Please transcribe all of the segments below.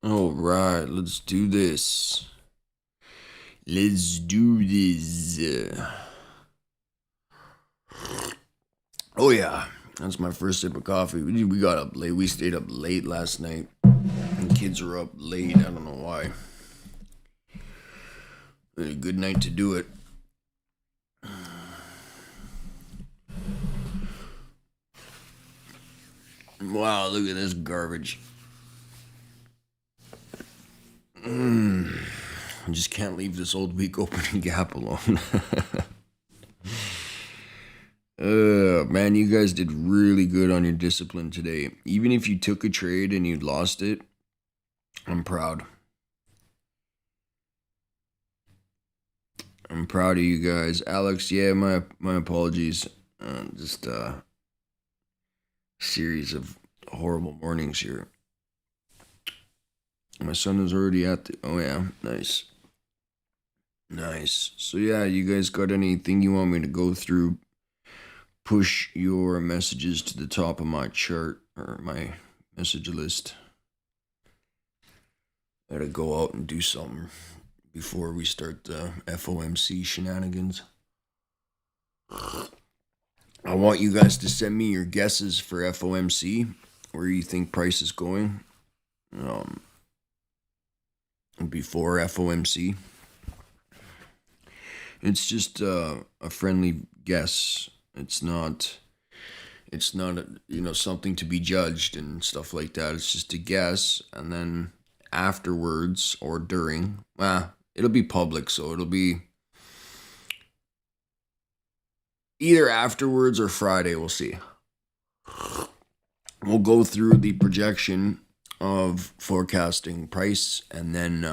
All right, let's do this. Let's do this. Oh yeah, that's my first sip of coffee. We got up late. We stayed up late last night. And kids were up late. I don't know why. It was a good night to do it. Wow, look at this garbage. I just can't leave this old week opening gap alone. Man, you guys did really good on your discipline today. Even if you took a trade and you lost it, I'm proud. I'm proud of you guys. Alex, yeah, my apologies. Just a series of horrible mornings here. My son is already at the. Oh, yeah, nice. Nice. So, yeah, you guys got anything you want me to go through? Push your messages to the top of my chart or my message list. Gotta go out and do something before we start the FOMC shenanigans. I want you guys to send me your guesses for FOMC, where you think price is going before FOMC. It's just a friendly guess. It's not something to be judged and stuff like that. It's just a guess, and then afterwards or during, it'll be public, so it'll be either afterwards or Friday. We'll see. We'll go through the projection of forecasting price and then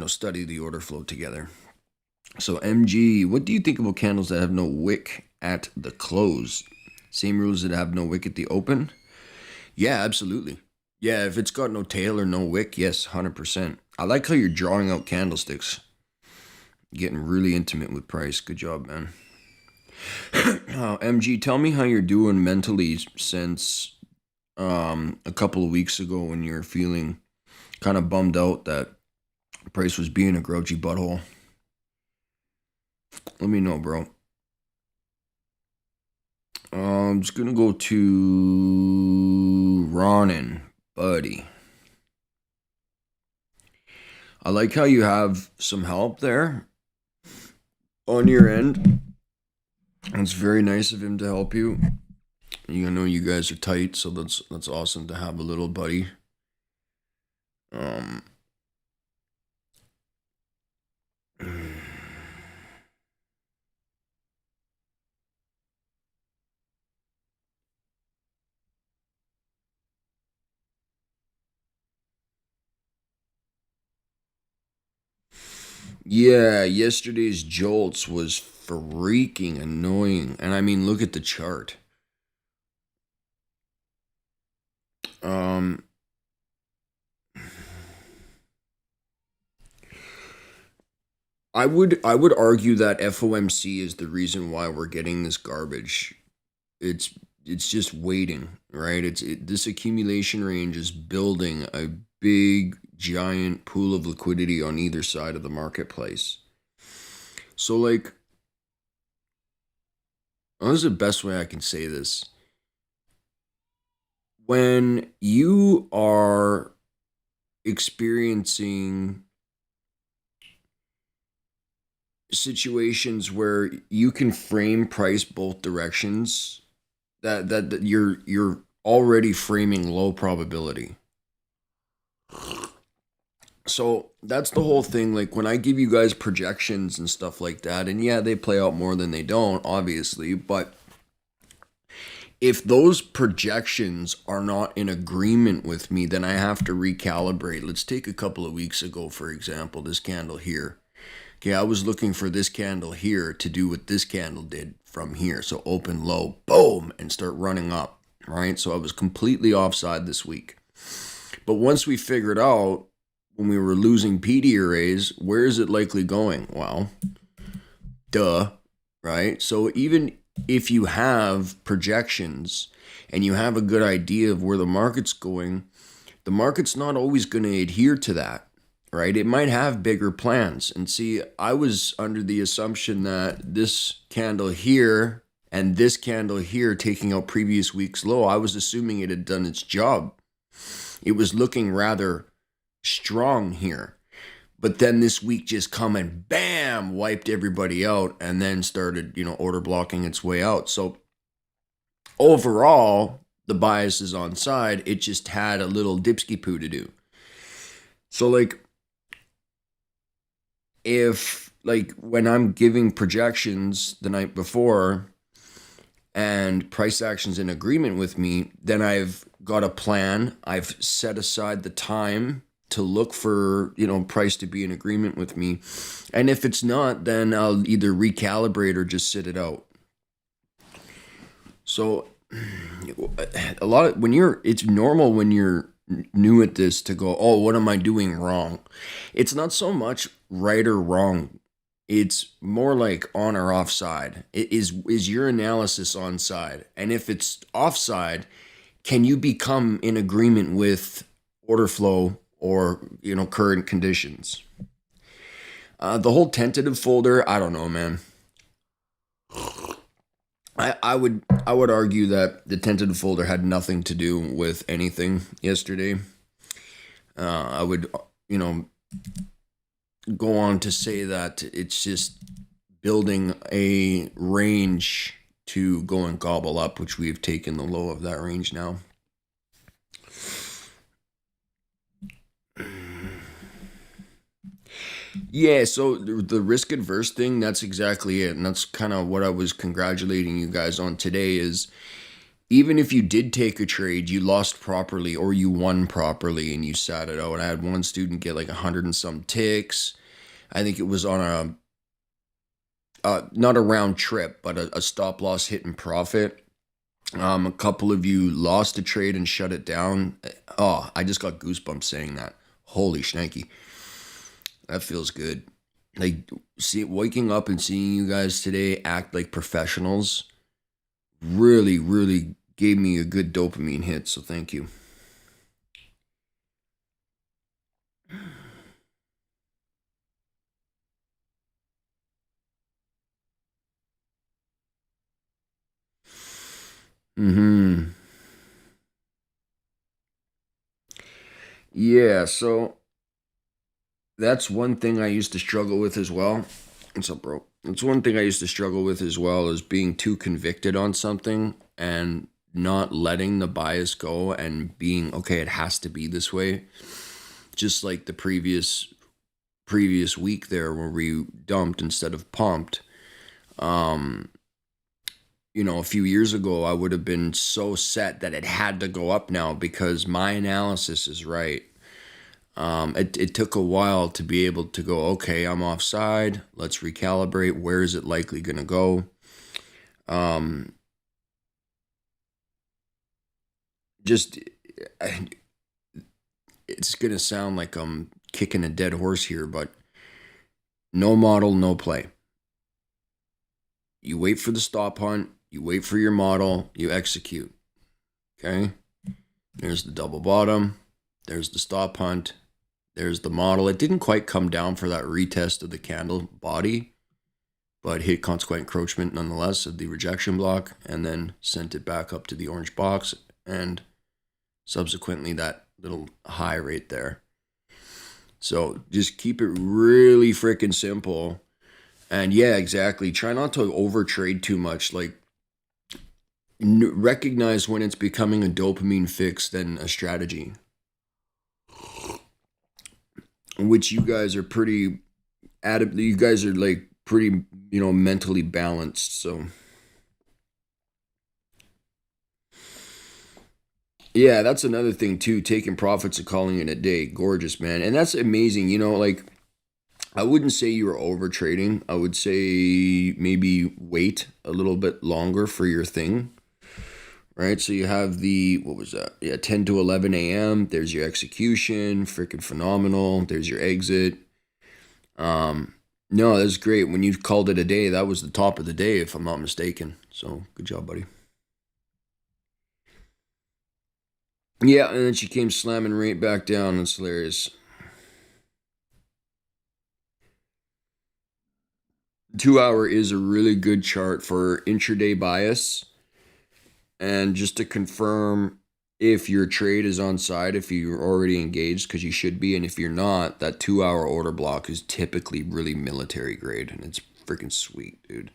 study the order flow together. So MG, what do you think about candles that have no wick at the close? Same rules that have no wick at the open? Yeah, absolutely. Yeah, if it's got no tail or no wick, yes, 100%. I like how you're drawing out candlesticks. Getting really intimate with price. Good job, man. MG, tell me how you're doing mentally since a couple of weeks ago when you were feeling kind of bummed out that price was being a grouchy butthole. Let me know, bro. I'm just gonna go to Ronan, buddy. I like how you have some help there on your end. It's very nice of him to help you. You know you guys are tight, so that's awesome to have a little buddy. Yeah, yesterday's jolts was freaking annoying. And I mean, look at the chart. Um I would argue that FOMC is the reason why we're getting this garbage. It's just waiting, right? This accumulation range is building a big giant pool of liquidity on either side of the marketplace. So like, this is the best way I can say this. When you are experiencing situations where you can frame price both directions, that you're already framing low probability. So that's the whole thing. Like when I give you guys projections and stuff like that, and yeah, they play out more than they don't, obviously, but if those projections are not in agreement with me, then I have to recalibrate. Let's take a couple of weeks ago, for example, this candle here. Okay, I was looking for this candle here to do what this candle did from here. So open low, boom, and start running up, right? So I was completely offside this week. But once we figured out when we were losing PD arrays, where is it likely going? Well, duh, right? So even if you have projections and you have a good idea of where the market's going, the market's not always going to adhere to that, right? It might have bigger plans. And see, I was under the assumption that this candle here and this candle here taking out previous week's low, I was assuming it had done its job. It was looking rather strong here. But then this week just come and bam, wiped everybody out and then started, order blocking its way out. So overall, the bias is on side. It just had a little dipsky poo to do. So when I'm giving projections the night before and price action's in agreement with me, then I've got a plan. I've set aside the time to look for, price to be in agreement with me. And if it's not, then I'll either recalibrate or just sit it out. So it's normal when you're new at this to go, oh, what am I doing wrong? It's not so much right or wrong. It's more like on or offside. Is your analysis on side? And if it's offside, can you become in agreement with order flow or, current conditions? The whole tentative folder, I don't know, man. I would argue that the tentative folder had nothing to do with anything yesterday. I would, go on to say that it's just building a range to go and gobble up, which we've taken the low of that range now. Yeah, so the risk adverse thing, that's exactly it. And that's kind of what I was congratulating you guys on today is even if you did take a trade, you lost properly or you won properly and you sat it out. I had one student get like 100 and some ticks. I think it was on not a round trip, but a stop loss hit and profit. A couple of you lost a trade and shut it down. Oh, I just got goosebumps saying that. Holy shnikey. That feels good. Waking up and seeing you guys today act like professionals really, really gave me a good dopamine hit. So thank you. Yeah, so that's one thing I used to struggle with as well. What's up, bro? That's one thing I used to struggle with as well is being too convicted on something and not letting the bias go and being, okay, it has to be this way. Just like the previous week there where we dumped instead of pumped. A few years ago, I would have been so set that it had to go up now because my analysis is right. It took a while to be able to go, okay, I'm offside. Let's recalibrate. Where is it likely going to go? It's going to sound like I'm kicking a dead horse here, but no model, no play. You wait for the stop hunt. You wait for your model. You execute. Okay. There's the double bottom. There's the stop hunt. There's the model. It didn't quite come down for that retest of the candle body, but hit consequent encroachment nonetheless of the rejection block and then sent it back up to the orange box and subsequently that little high right there. So just keep it really freaking simple. And yeah, exactly. Try not to overtrade too much. Recognize when it's becoming a dopamine fix than a strategy. Which you guys are pretty you guys are pretty, mentally balanced. So yeah, that's another thing too, taking profits and calling it a day. Gorgeous, man. And that's amazing. I wouldn't say you were over trading. I would say maybe wait a little bit longer for your thing. Right, so you have what was that? Yeah, 10 to 11 a.m. There's your execution, freaking phenomenal. There's your exit. No, that's great. When you called it a day, that was the top of the day, if I'm not mistaken. So good job, buddy. Yeah, and then she came slamming right back down. It's hilarious. 2 hour is a really good chart for intraday bias. And just to confirm if your trade is on side, if you're already engaged, because you should be, and if you're not, that 2 hour order block is typically really military grade, and it's freaking sweet, dude.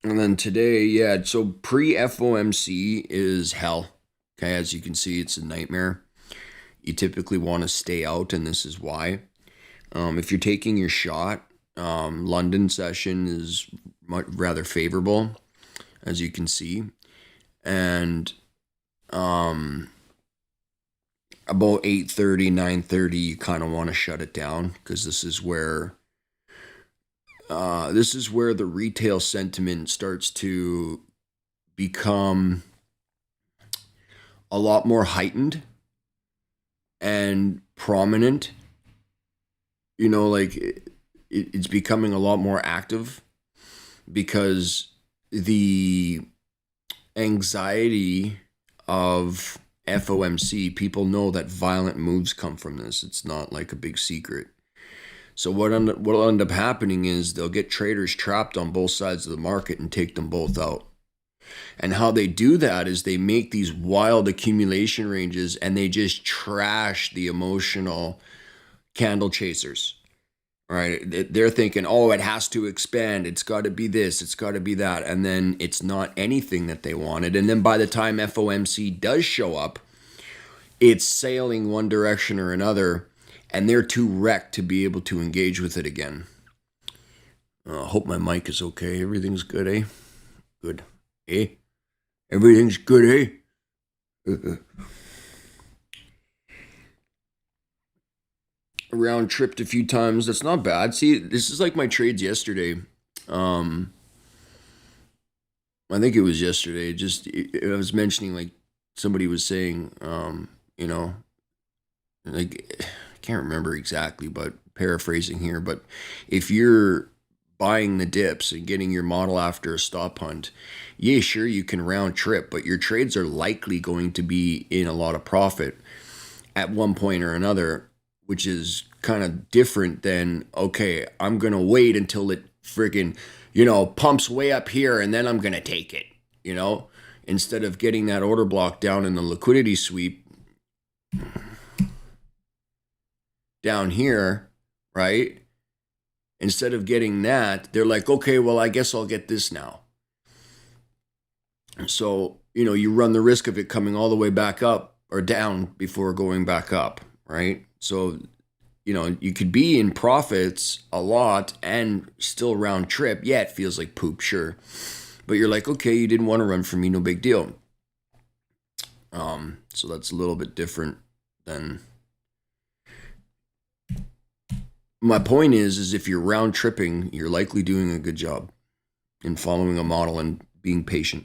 And then today, yeah, so pre FOMC is hell. Okay, as you can see, it's a nightmare. You typically want to stay out, and this is why. If you're taking your shot, London session is rather favorable, as you can see. And about 8:30, 9:30, you kind of want to shut it down because this is where the retail sentiment starts to become a lot more heightened and prominent. You know, like it's becoming a lot more active because the anxiety of FOMC, people know that violent moves come from this. It's not like a big secret. So what'll end up happening is they'll get traders trapped on both sides of the market and take them both out. And how they do that is they make these wild accumulation ranges and they just trash the emotional candle chasers. Right? They're thinking, oh, it has to expand. It's got to be this. It's got to be that. And then it's not anything that they wanted. And then by the time FOMC does show up, it's sailing one direction or another. And they're too wrecked to be able to engage with it again. Hope my mic is okay. Everything's good, eh? Good. Eh? Everything's good, eh? Round tripped a few times. That's not bad. See, this is like my trades yesterday. I think it was yesterday. I was mentioning, like, somebody was saying, you know, like, I can't remember exactly, but paraphrasing here. But if you're buying the dips and getting your model after a stop hunt, yeah, sure, you can round trip, but your trades are likely going to be in a lot of profit at one point or another, which is kind of different than, okay, I'm going to wait until it friggin', pumps way up here and then I'm going to take it, instead of getting that order block down in the liquidity sweep down here, right? Instead of getting that, they're like, okay, well, I guess I'll get this now. So, you run the risk of it coming all the way back up or down before going back up, right? So, you could be in profits a lot and still round trip. Yeah, it feels like poop, sure. But you're like, okay, you didn't want to run from me, no big deal. So that's a little bit different than... My point is if you're round tripping, you're likely doing a good job in following a model and being patient.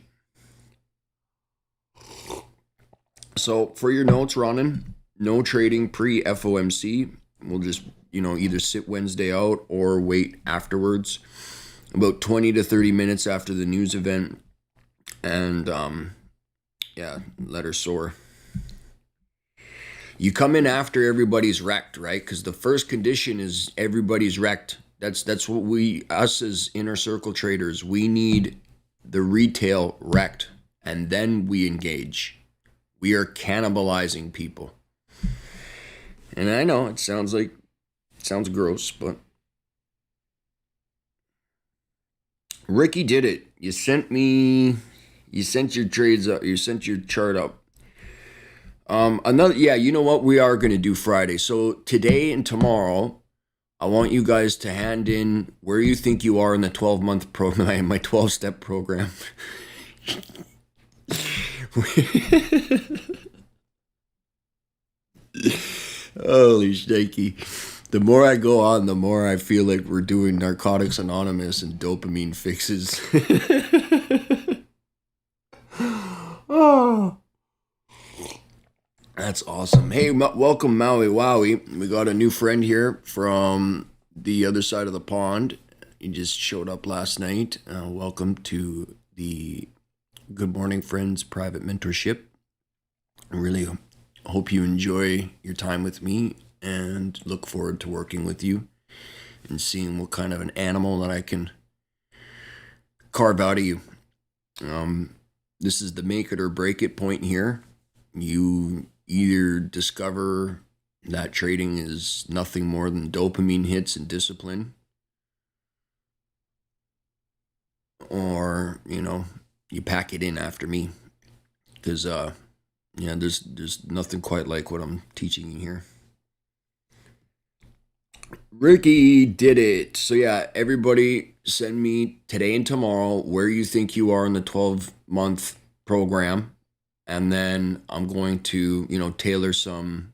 So for your notes, Ronan, no trading pre-FOMC. We'll just, either sit Wednesday out or wait afterwards, about 20 to 30 minutes after the news event. And, let her soar. You come in after everybody's wrecked, right? Because the first condition is everybody's wrecked. That's what us as inner circle traders, we need the retail wrecked, and then we engage. We are cannibalizing people. And I know it sounds gross, but Ricky did it. You sent your trades up. You sent your chart up. You know what? We are going to do Friday. So today and tomorrow, I want you guys to hand in where you think you are in the 12-month program, my 12-step program. Holy shaky. The more I go on, the more I feel like we're doing Narcotics Anonymous and dopamine fixes. Oh. That's awesome. Hey, welcome Maui Wowie. We got a new friend here from the other side of the pond. you just showed up last night, welcome to the Good Morning Friends private mentorship. I really hope you enjoy your time with me and look forward to working with you and seeing what kind of an animal that I can carve out of you. This is the make it or break it point here. You either discover that trading is nothing more than dopamine hits and discipline, or you pack it in after me, because there's nothing quite like what I'm teaching you here. Ricky did it. So yeah, everybody send me today and tomorrow where you think you are in the 12-month program, and then I'm going to tailor some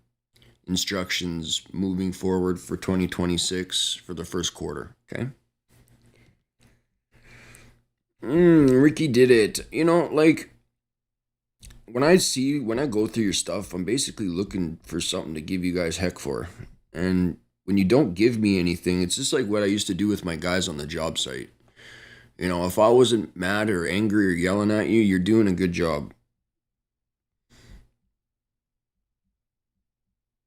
instructions moving forward for 2026 for the first quarter. Okay. Ricky did it. Like when I go through your stuff, I'm basically looking for something to give you guys heck for. And when you don't give me anything, it's just like what I used to do with my guys on the job site. If I wasn't mad or angry or yelling at you, you're doing a good job.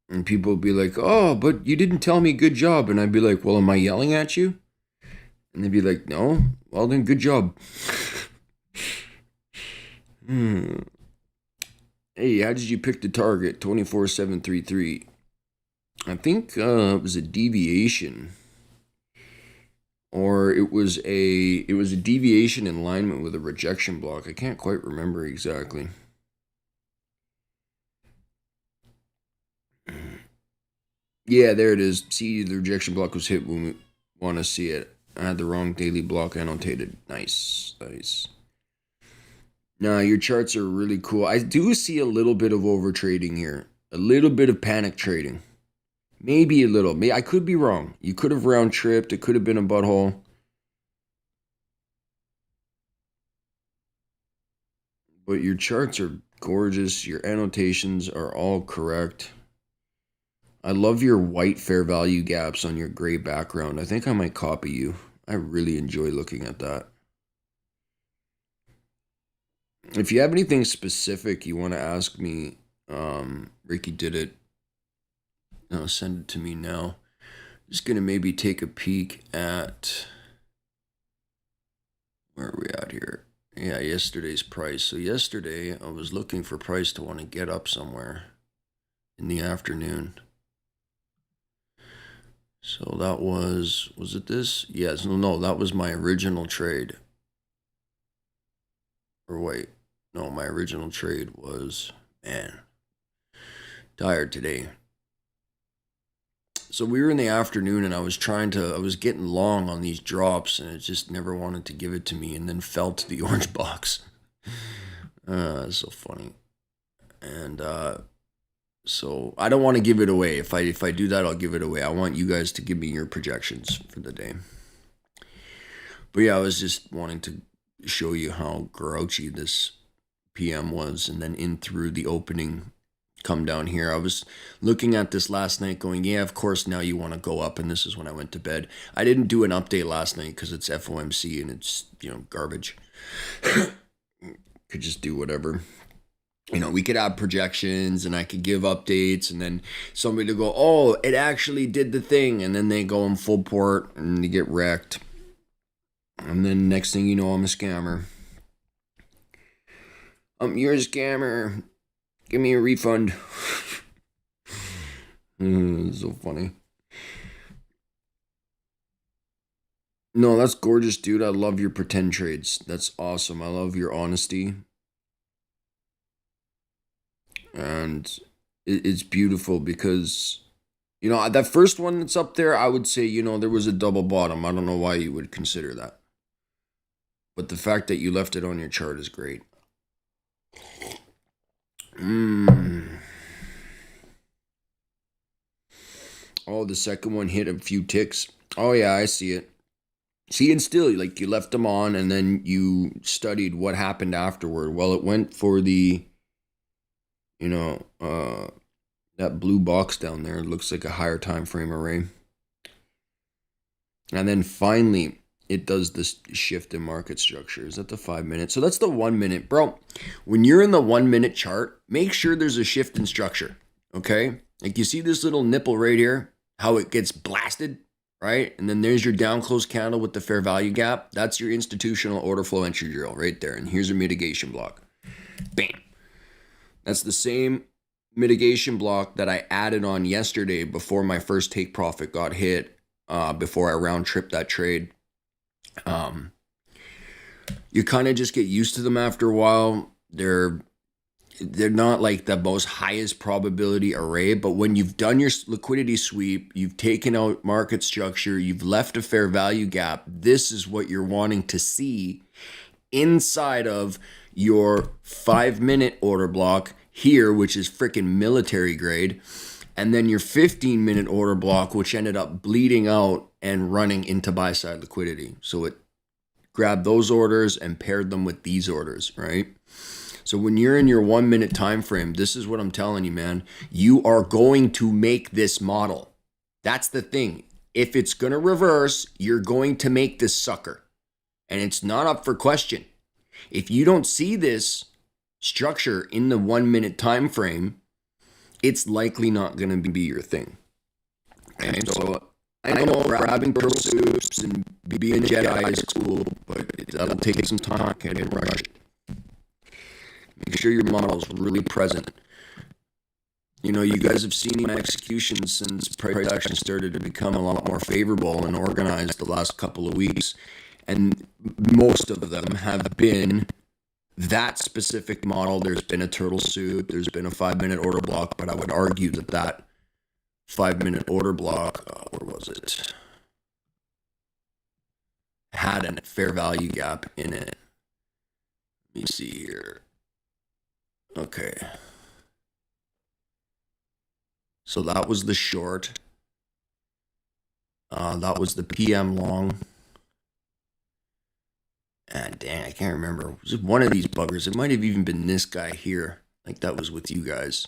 And people would be like, oh, but you didn't tell me good job. And I'd be like, well, am I yelling at you? And they'd be like, no. Well, then good job. Hey, how did you pick the target? 24,733. I think it was a deviation. Or it was a deviation in alignment with a rejection block. I can't quite remember exactly. Yeah, there it is. See, the rejection block was hit when we want to see it. I had the wrong daily block annotated. Nice. Nah, your charts are really cool. I do see a little bit of over trading here. A little bit of panic trading. Maybe a little. I could be wrong. You could have round tripped. It could have been a butthole. But your charts are gorgeous. Your annotations are all correct. I love your white fair value gaps on your gray background. I think I might copy you. I really enjoy looking at that. If you have anything specific you want to ask me, Ricky did it. No, send it to me now. Just going to maybe take a peek at, where are we at here? Yeah, yesterday's price. So yesterday I was looking for price to want to get up somewhere in the afternoon. So that was it this? Yes, no, that was my original trade. Or wait, no, my original trade was, man, tired today. So we were in the afternoon and I was getting long on these drops and it just never wanted to give it to me and then fell to the orange box. So funny. And, so I don't want to give it away. If I do that, I'll give it away. I want you guys to give me your projections for the day. But yeah, I was just wanting to show you how grouchy this PM was, and then in through the opening, come down here. I was looking at this last night going, yeah, of course now you want to go up, and this is when I went to bed. I didn't do an update last night because it's FOMC and it's, garbage. Could just do whatever. We could have projections and I could give updates and then somebody to go, oh, it actually did the thing. And then they go in full port and they get wrecked. And then next thing you know, I'm a scammer. You're a scammer. Give me a refund. So funny. No, that's gorgeous, dude. I love your pretend trades. That's awesome. I love your honesty. And it's beautiful because, that first one that's up there, I would say, there was a double bottom. I don't know why you would consider that. But the fact that you left it on your chart is great. Oh, the second one hit a few ticks. Oh, yeah, I see it. See, and still, like, you left them on and then you studied what happened afterward. Well, it went for the... that blue box down there looks like a higher time frame array. And then finally, it does this shift in market structure. Is that the 5 minute? So that's the 1 minute. Bro, when you're in the 1 minute chart, make sure there's a shift in structure, okay? Like you see this little nipple right here, how it gets blasted, right? And then there's your down close candle with the fair value gap. That's your institutional order flow entry drill right there. And here's your mitigation block. Bam. That's the same mitigation block that I added on yesterday before my first take profit got hit, before I round tripped that trade. You kind of just get used to them after a while. They're not like the most highest probability array, but when you've done your liquidity sweep, you've taken out market structure, you've left a fair value gap, this is what you're wanting to see inside of your 5 minute order block here, which is freaking military grade, and then your 15 minute order block, which ended up bleeding out and running into buy side liquidity. So it grabbed those orders and paired them with these orders, right? So when you're in your 1 minute time frame, this is what I'm telling you, man. You are going to make this model. That's the thing. If it's going to reverse, you're going to make this sucker. And it's not up for question. If you don't see this structure in the 1 minute time frame, it's likely not going to be your thing. Okay, so I know grabbing pearl soups and being Jedi is cool, but that'll take some time. Can't rush it. Make sure your model is really present. You know, you guys have seen my executions since price action started to become a lot more favorable and organized the last couple of weeks. And most of them have been that specific model. There's been a turtle soup, there's been a 5 minute order block, but I would argue that 5 minute order block, where was it? Had a fair value gap in it. Let me see here. Okay. So that was the short. That was the PM long. And dang, I can't remember. It was one of these buggers. It might have even been this guy here. Like that was with you guys.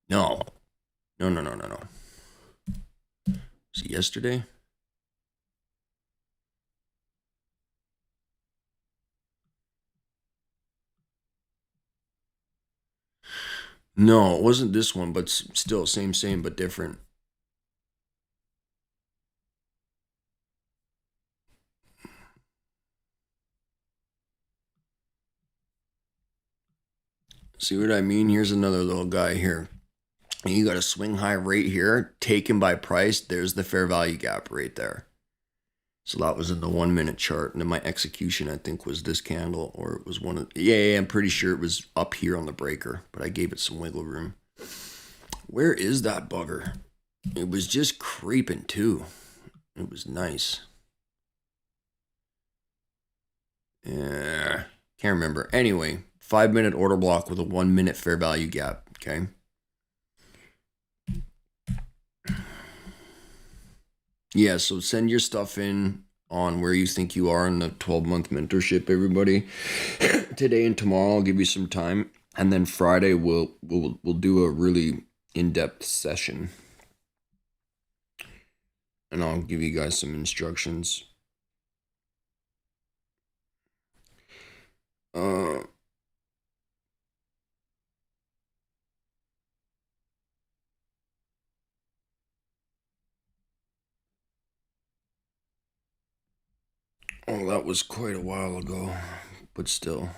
No. No. Was it yesterday? No, it wasn't this one, but still same, but different. See what I mean? Here's another little guy here. And you got a swing high right here, taken by price. There's the fair value gap right there. So that was in the 1 minute chart. And then my execution, I think, was this candle, or it was one of, yeah, I'm pretty sure it was up here on the breaker, but I gave it some wiggle room. Where is that bugger? It was just creeping too. It was nice. Yeah, can't remember. Anyway, 5 minute order block with a 1 minute fair value gap. Okay. Yeah, so send your stuff in on where you think you are in the 12-month mentorship, everybody. Today and tomorrow I'll give you some time, and then Friday we'll do a really in-depth session, and I'll give you guys some instructions. Oh, that was quite a while ago, but still.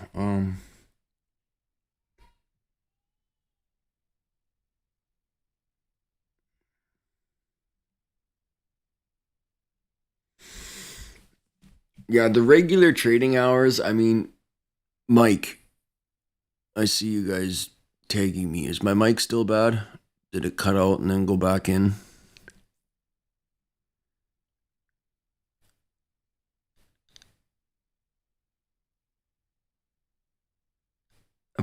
Yeah, the regular trading hours, I mean, Mike, I see you guys tagging me. Is my mic still bad? Did it cut out and then go back in?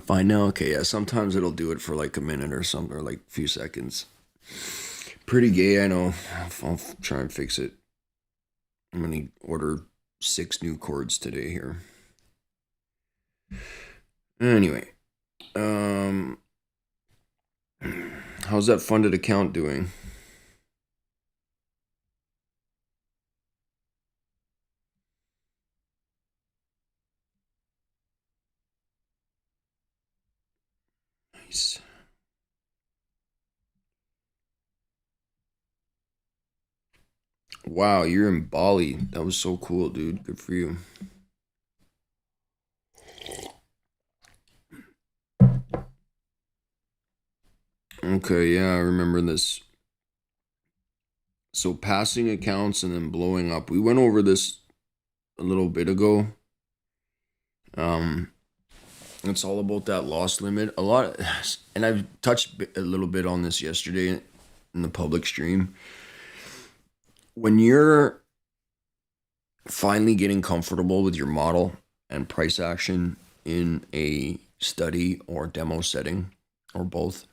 Fine now. Okay, yeah. Sometimes it'll do it for like a minute or something, or like a few seconds. Pretty gay, I know. I'll try and fix it. I'm gonna order 6 new cords today here. Anyway, how's that funded account doing? Nice. Wow, you're in Bali. That was so cool, dude. Good for you. Okay, yeah, I remember this. So passing accounts and then blowing up. We went over this a little bit ago. Um, it's all about that loss limit. A lot, and I've touched a little bit on this yesterday in the public stream. When you're finally getting comfortable with your model and price action in a study or demo setting or both,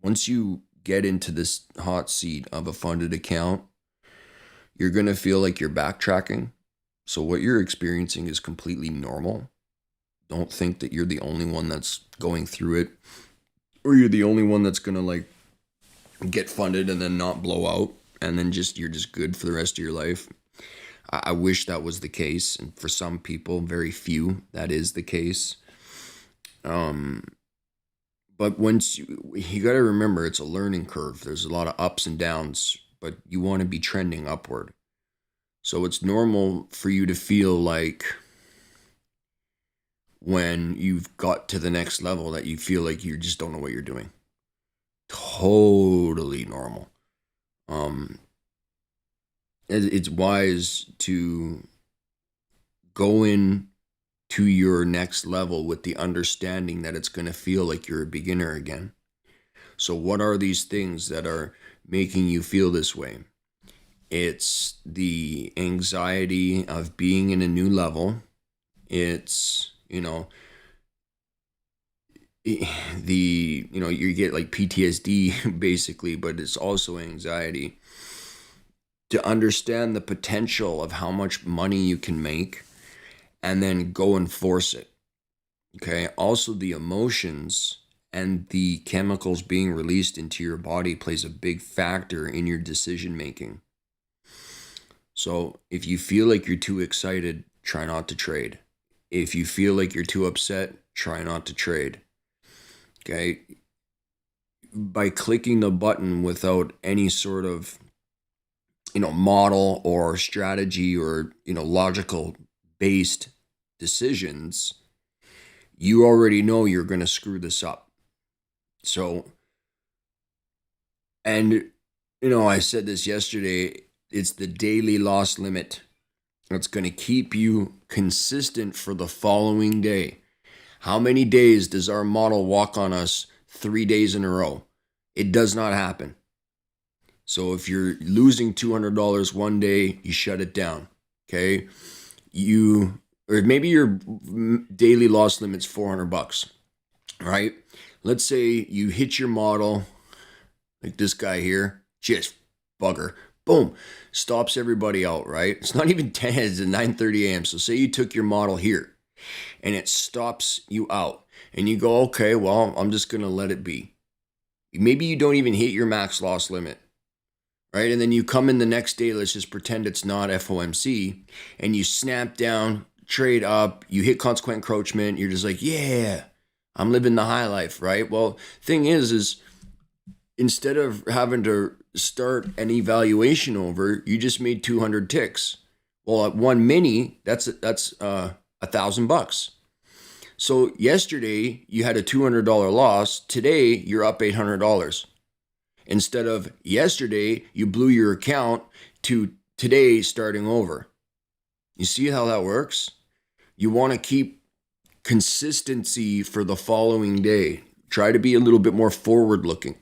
once you get into this hot seat of a funded account, you're going to feel like you're backtracking. So what you're experiencing is completely normal. Don't think that you're the only one that's going through it, or you're the only one that's going to like get funded and then not blow out and then you're just good for the rest of your life. I wish that was the case, and for some people, very few, that is the case. But once you got to remember, it's a learning curve. There's a lot of ups and downs, but you want to be trending upward. So it's normal for you to feel like when you've got to the next level that you feel like you just don't know what you're doing. Totally normal. It's wise to go in to your next level with the understanding that it's going to feel like you're a beginner again. So what are these things that are making you feel this way? It's the anxiety of being in a new level. It's, you get like PTSD basically, but it's also anxiety. To understand the potential of how much money you can make and then go and force it. Okay. Also, the emotions and the chemicals being released into your body plays a big factor in your decision making. So if you feel like you're too excited, try not to trade. If you feel like you're too upset, try not to trade. Okay. By clicking the button without any sort of model or strategy or logical based decisions, you already know you're going to screw this up. So, and I said this yesterday, it's the daily loss limit that's going to keep you consistent for the following day. How many days does our model walk on us 3 days in a row? It does not happen. So if you're losing $200 one day, you shut it down. Okay. Or maybe your daily loss limit's $400, right? Let's say you hit your model, like this guy here, just bugger, boom, stops everybody out, right? It's not even 10, it's at 9:30 a.m. So say you took your model here and it stops you out and you go, okay, well, I'm just going to let it be. Maybe you don't even hit your max loss limit. Right? And then you come in the next day, let's just pretend it's not FOMC, and you snap down, trade up, you hit consequent encroachment, you're just like, yeah, I'm living the high life, right? Well, thing is instead of having to start an evaluation over, you just made 200 ticks. Well, at one mini, that's $1,000. So yesterday you had a $200 loss. Today you're up $800. Instead of yesterday, you blew your account to today starting over. You see how that works? You want to keep consistency for the following day. Try to be a little bit more forward looking.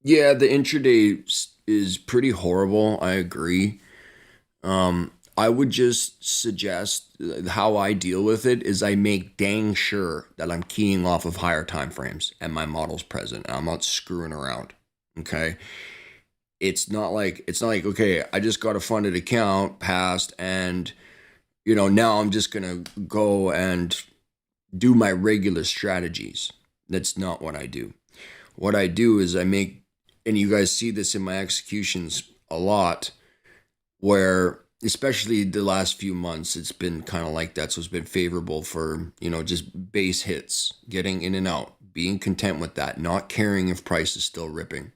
Yeah, the intraday is pretty horrible. I agree. I would just suggest how I deal with it is I make dang sure that I'm keying off of higher time frames and my model's present. I'm not screwing around. Okay. It's not like okay, I just got a funded account passed and now I'm just gonna go and do my regular strategies. That's not what I do. What I do is I make, and you guys see this in my executions a lot, where especially the last few months, it's been kind of like that. So it's been favorable for, just base hits, getting in and out, being content with that, not caring if price is still ripping.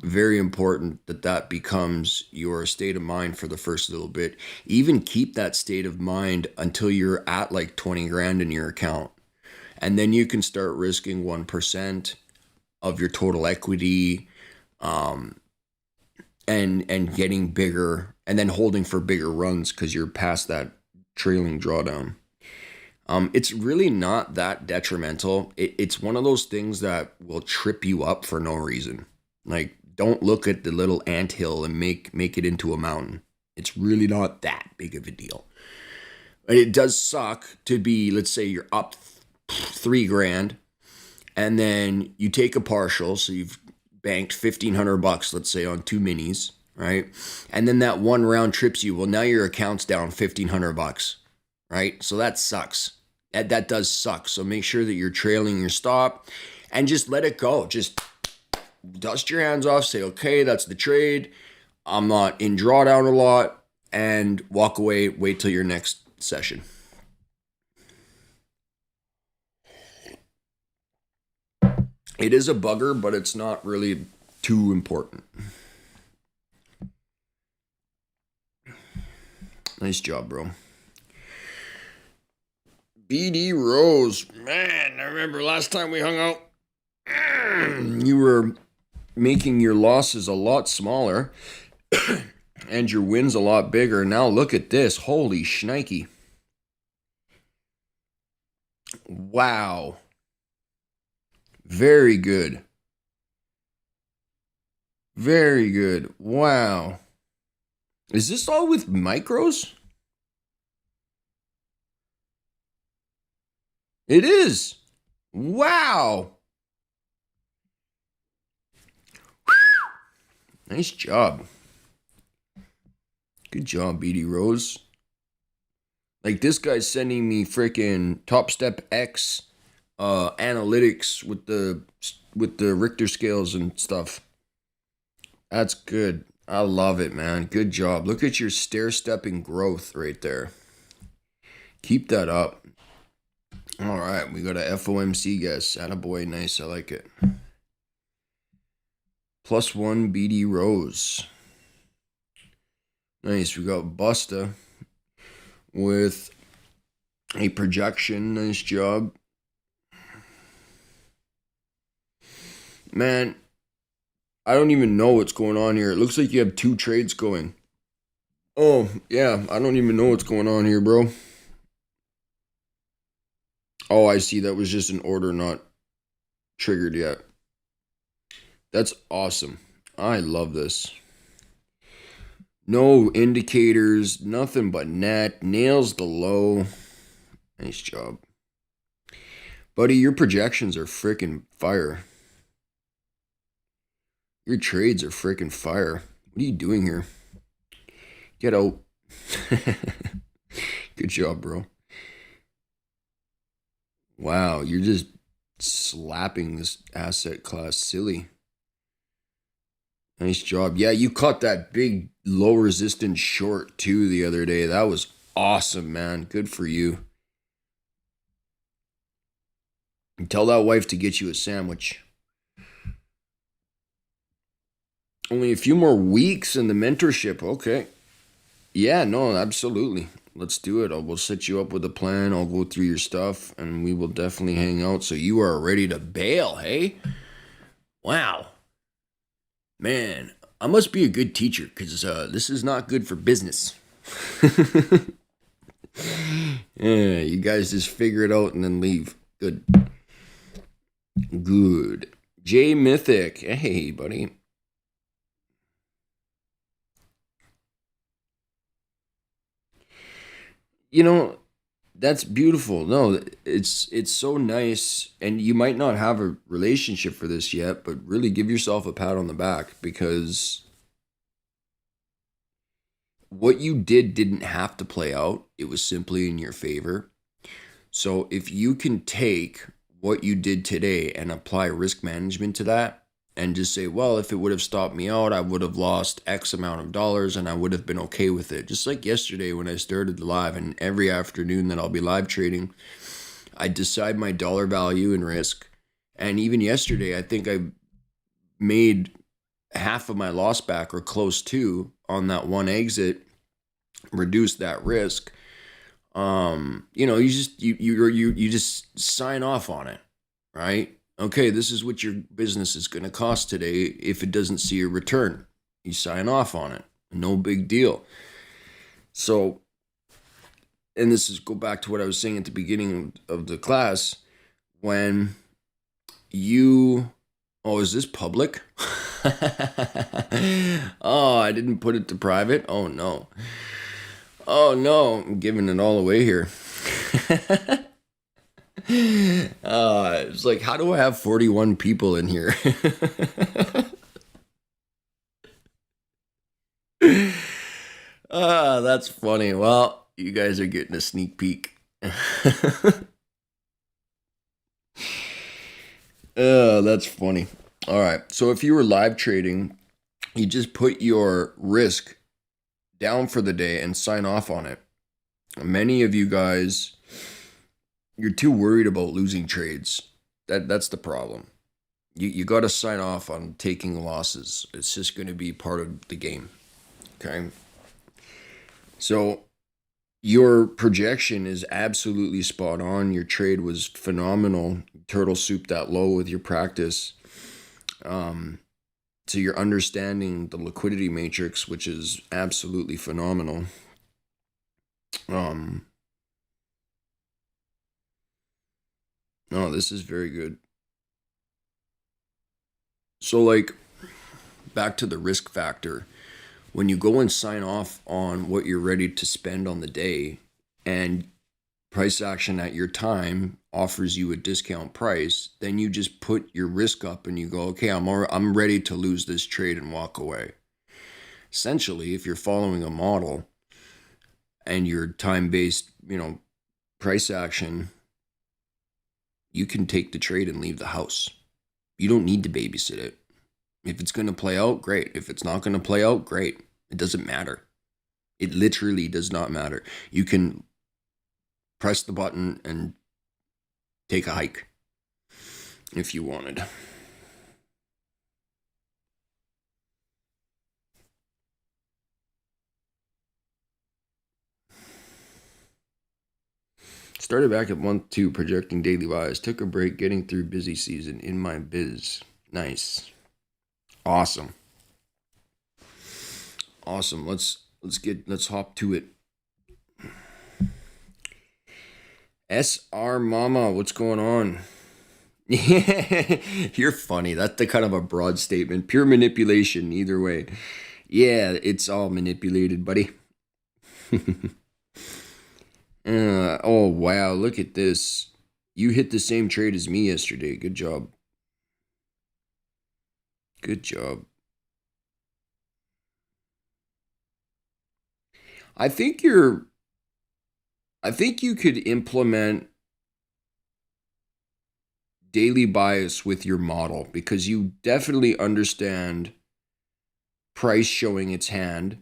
Very important that becomes your state of mind for the first little bit. Even keep that state of mind until you're at like 20 grand in your account. And then you can start risking 1% of your total equity, and getting bigger, and then holding for bigger runs because you're past that trailing drawdown. It's really not that detrimental. It's one of those things that will trip you up for no reason. Like, don't look at the little anthill and make it into a mountain. It's really not that big of a deal. It does suck to be, let's say you're up 3 grand, and then you take a partial, so you've banked $1,500, let's say, on 2 minis, right? And then that one round trips you. Well, now your account's down $1,500, right? So that sucks. That does suck. So make sure that you're trailing your stop and just let it go. Just dust your hands off, say, okay, that's the trade. I'm not in drawdown a lot, and walk away, wait till your next session. It is a bugger, but it's not really too important. Nice job, bro. BD Rose. Man, I remember last time we hung out, you were making your losses a lot smaller and your wins a lot bigger. Now look at this. Holy shnikey. Wow. Very good. Very good. Wow. Is this all with micros? It is. Wow. Nice job. Good job, BD Rose. Like, this guy's sending me freaking Top Step X analytics with the Richter scales and stuff. That's good. I love it, man. Good job. Look at your stair-stepping growth right there. Keep that up. All right, we got a FOMC guess. Attaboy, nice. I like it. +1 BD Rose. Nice. We got Busta with a projection. Nice job. Man, I don't even know what's going on here. It looks like you have 2 trades going. Oh, yeah. I don't even know what's going on here, bro. Oh, I see. That was just an order not triggered yet. That's awesome. I love this. No indicators, nothing but net. Nails the low. Nice job. Buddy, your projections are freaking fire. Your trades are freaking fire. What are you doing here? Get out. Good job, bro. Wow, you're just slapping this asset class silly. Nice job. Yeah, you caught that big low resistance short too the other day. That was awesome, man. Good for you. And tell that wife to get you a sandwich. Only a few more weeks in the mentorship. Okay. Yeah, no, absolutely. Let's do it. We'll set you up with a plan. I'll go through your stuff, and we will definitely hang out. So you are ready to bail, hey? Wow. Man, I must be a good teacher because this is not good for business. Yeah, you guys just figure it out and then leave. Good. Good. J Mythic. Hey, buddy. You know, that's beautiful. No, it's so nice, and you might not have a relationship for this yet, but really give yourself a pat on the back because what you did didn't have to play out. It was simply in your favor. So if you can take what you did today and apply risk management to that and just say, well, if it would have stopped me out, I would have lost X amount of dollars and I would have been okay with it. Just like yesterday when I started the live, and every afternoon that I'll be live trading, I decide my dollar value and risk. And even yesterday, I think I made half of my loss back or close to on that one exit, reduced that risk. You just sign off on it, right? Okay, this is what your business is going to cost today if it doesn't see a return. You sign off on it. No big deal. So, and this is go back to what I was saying at the beginning of the class. When you, oh, is this public? Oh, I didn't put it to private. Oh no. Oh no, I'm giving it all away here. It's like, how do I have 41 people in here? That's funny. Well, you guys are getting a sneak peek. That's funny. All right. So if you were live trading, you just put your risk down for the day and sign off on it. Many of you guys, you're too worried about losing trades. That's the problem. You got to sign off on taking losses. It's just going to be part of the game. Okay. So your projection is absolutely spot on. Your trade was phenomenal. Turtle soup that low with your practice. So you're understanding the liquidity matrix, which is absolutely phenomenal. No, this is very good. So like back to the risk factor, when you go and sign off on what you're ready to spend on the day and price action at your time offers you a discount price, then you just put your risk up and you go, okay, I'm ready to lose this trade and walk away. Essentially, if you're following a model and your time-based, price action, you can take the trade and leave the house. You don't need to babysit it. If it's going to play out, great. If it's not going to play out, great. It doesn't matter. It literally does not matter. You can press the button and take a hike if you wanted. Started back at month 2 projecting daily buys. Took a break getting through busy season in my biz. Nice. Awesome. Awesome. Let's hop to it. SR Mama, what's going on? You're funny. That's the kind of a broad statement. Pure manipulation, either way. Yeah, it's all manipulated, buddy. Oh, wow. Look at this. You hit the same trade as me yesterday. Good job. Good job. I think you could implement daily bias with your model because you definitely understand price showing its hand.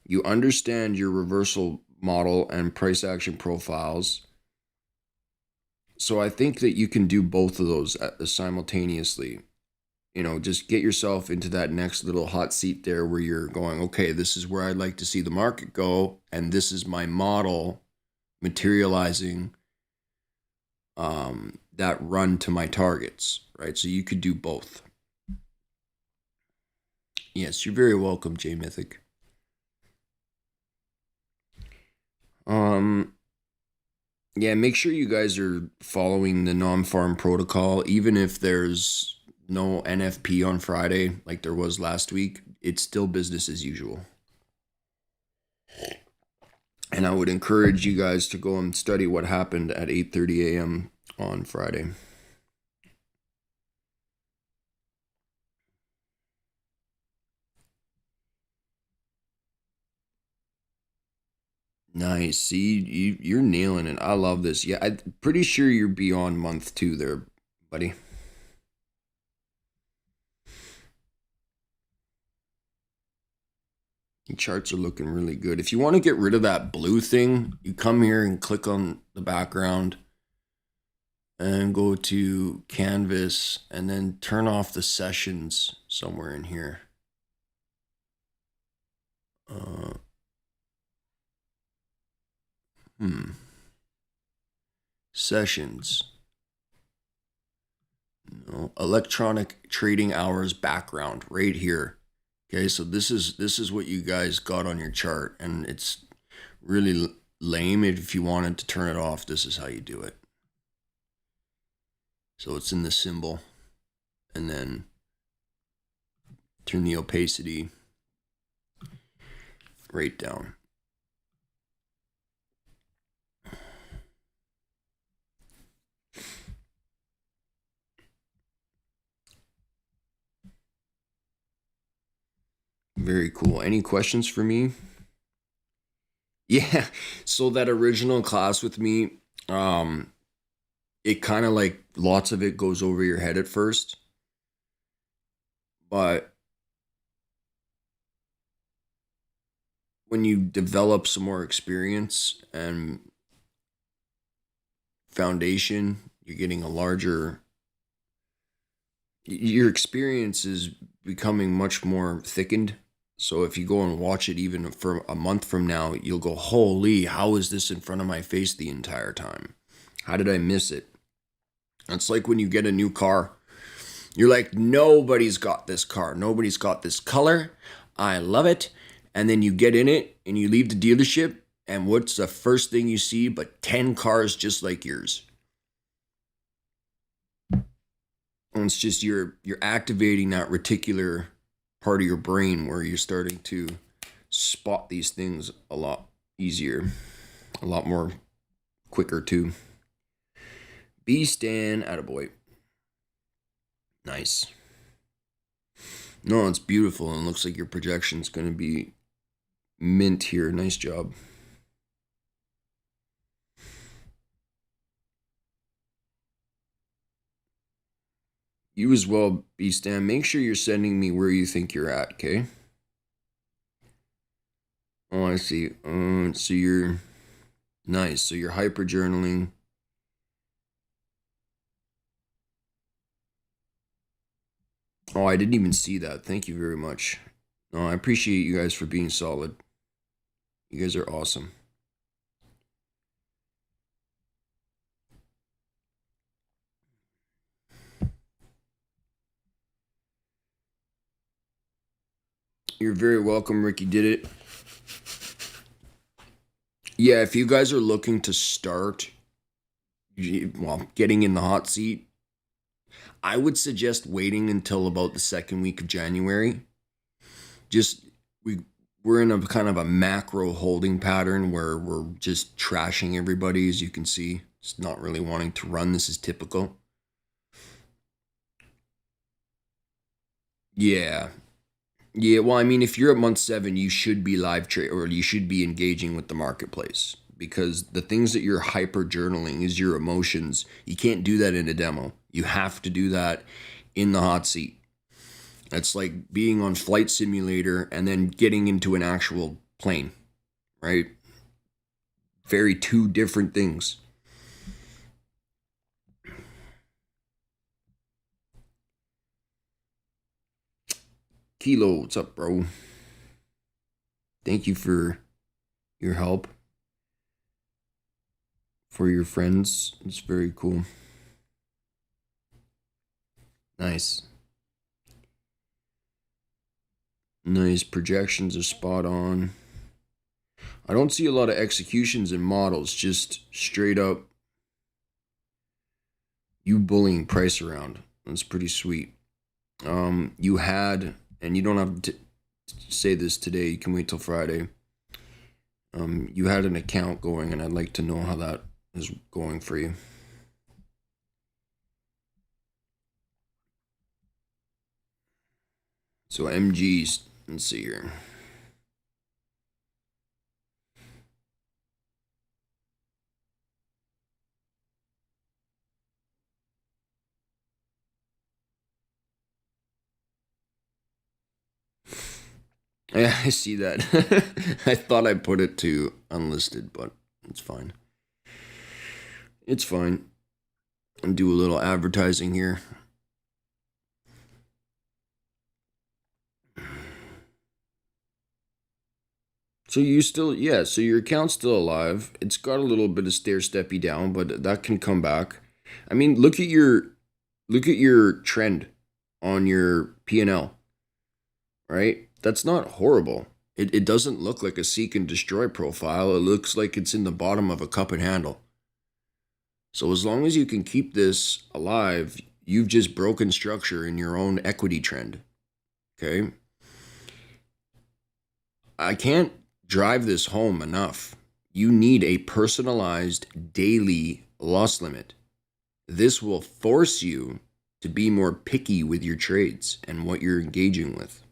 You understand your reversal model and price action profiles. So I think that you can do both of those simultaneously. Just get yourself into that next little hot seat there where you're going, okay, this is where I'd like to see the market go. And this is my model materializing that run to my targets, right? So you could do both. Yes, you're very welcome, J Mythic. Yeah, make sure you guys are following the non-farm protocol, even if there's no NFP on Friday like there was last week. It's still business as usual. And I would encourage you guys to go and study what happened at 8:30 a.m. on Friday. Nice. See, you're nailing it. I love this. Yeah, I'm pretty sure you're beyond month 2 there, buddy. The charts are looking really good. If you want to get rid of that blue thing, you come here and click on the background and go to canvas and then turn off the sessions somewhere in here. Uh, Sessions. No, electronic trading hours background right here. Okay, so this is what you guys got on your chart, and it's really lame. If you wanted to turn it off, this is how you do it. So it's in the symbol, and then turn the opacity right down. Very cool. Any questions for me? Yeah, so that original class with me, it kind of like lots of it goes over your head at first, but when you develop some more experience and foundation, you're getting a larger, your experience is becoming much more thickened. So if you go and watch it even for a month from now, you'll go, holy, how is this in front of my face the entire time? How did I miss it? It's like when you get a new car. You're like, nobody's got this car. Nobody's got this color. I love it. And then you get in it and you leave the dealership. And what's the first thing you see but 10 cars just like yours? And it's just you're activating that reticular part of your brain where you're starting to spot these things a lot easier, a lot more quicker too. B Stan, attaboy. Nice. No, it's beautiful and looks like your projection's going to be mint here. Nice job. You as well, B Stan. Make sure you're sending me where you think you're at, okay? Oh, I see. So you're nice. So you're hyper journaling. Oh, I didn't even see that. Thank you very much. No, I appreciate you guys for being solid. You guys are awesome. You're very welcome, Ricky did it. Yeah, if you guys are looking to start, well, getting in the hot seat, I would suggest waiting until about the second week of January. Just we're in a kind of a macro holding pattern where we're just trashing everybody, as you can see. It's not really wanting to run. This is typical. Yeah. Yeah, well, I mean, if you're at month 7, you should be live trade or you should be engaging with the marketplace because the things that you're hyper journaling is your emotions. You can't do that in a demo. You have to do that in the hot seat. It's like being on flight simulator and then getting into an actual plane, right? Very two different things. Kilo, what's up, bro? Thank you for your help. For your friends. It's very cool. Nice. Nice. Projections are spot on. I don't see a lot of executions and models, just straight up you bullying price around. That's pretty sweet. You had, and you don't have to say this today, you can wait till Friday. You had an account going, and I'd like to know how that is going for you. So MGs, let's see here. Yeah, I see that. I thought I put it to unlisted, but it's fine. It's fine. And do a little advertising here. So you still, yeah, so your account's still alive. It's got a little bit of stair-steppy down, but that can come back. I mean, look at your trend on your P&L, right? That's not horrible. It doesn't look like a seek and destroy profile. It looks like it's in the bottom of a cup and handle. So as long as you can keep this alive, you've just broken structure in your own equity trend. Okay? I can't drive this home enough. You need a personalized daily loss limit. This will force you to be more picky with your trades and what you're engaging with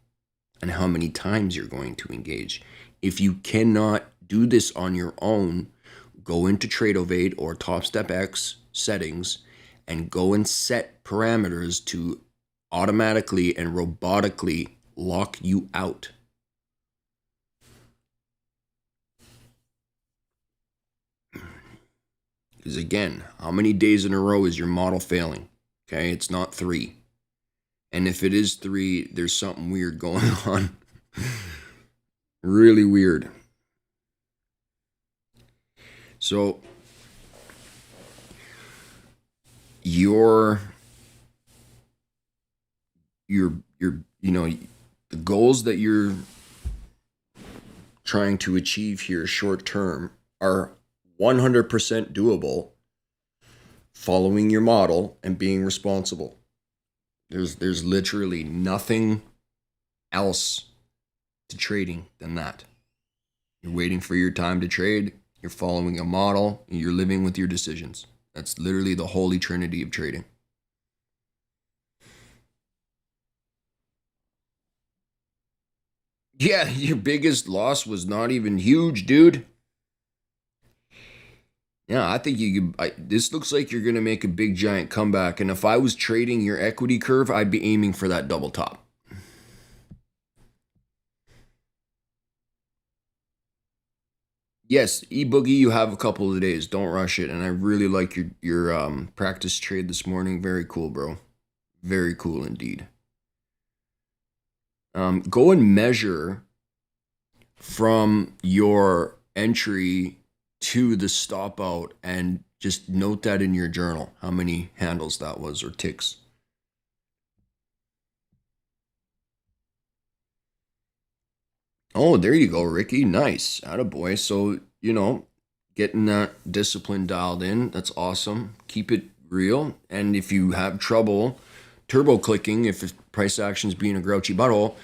and how many times you're going to engage. If you cannot do this on your own, go into TradeOvate or TopStepX settings and go and set parameters to automatically and robotically lock you out. Because again, how many days in a row is your model failing? Okay, it's not 3. And if it is 3, there's something weird going on. Really weird. So your the goals that you're trying to achieve here short term are 100% doable following your model and being responsible. There's literally nothing else to trading than that. You're waiting for your time to trade, you're following a model, and you're living with your decisions. That's literally the holy trinity of trading. Yeah, your biggest loss was not even huge, dude. Yeah, I think you could. This looks like you're going to make a big giant comeback. And if I was trading your equity curve, I'd be aiming for that double top. Yes, eBoogie, you have a couple of days. Don't rush it. And I really like your practice trade this morning. Very cool, bro. Very cool indeed. Go and measure from your entry to the stop out and just note that in your journal, how many handles that was or ticks. Oh, there you go, Ricky. Nice. Attaboy. So, getting that discipline dialed in, that's awesome. Keep it real. And if you have trouble turbo clicking, if price action is being a grouchy butthole,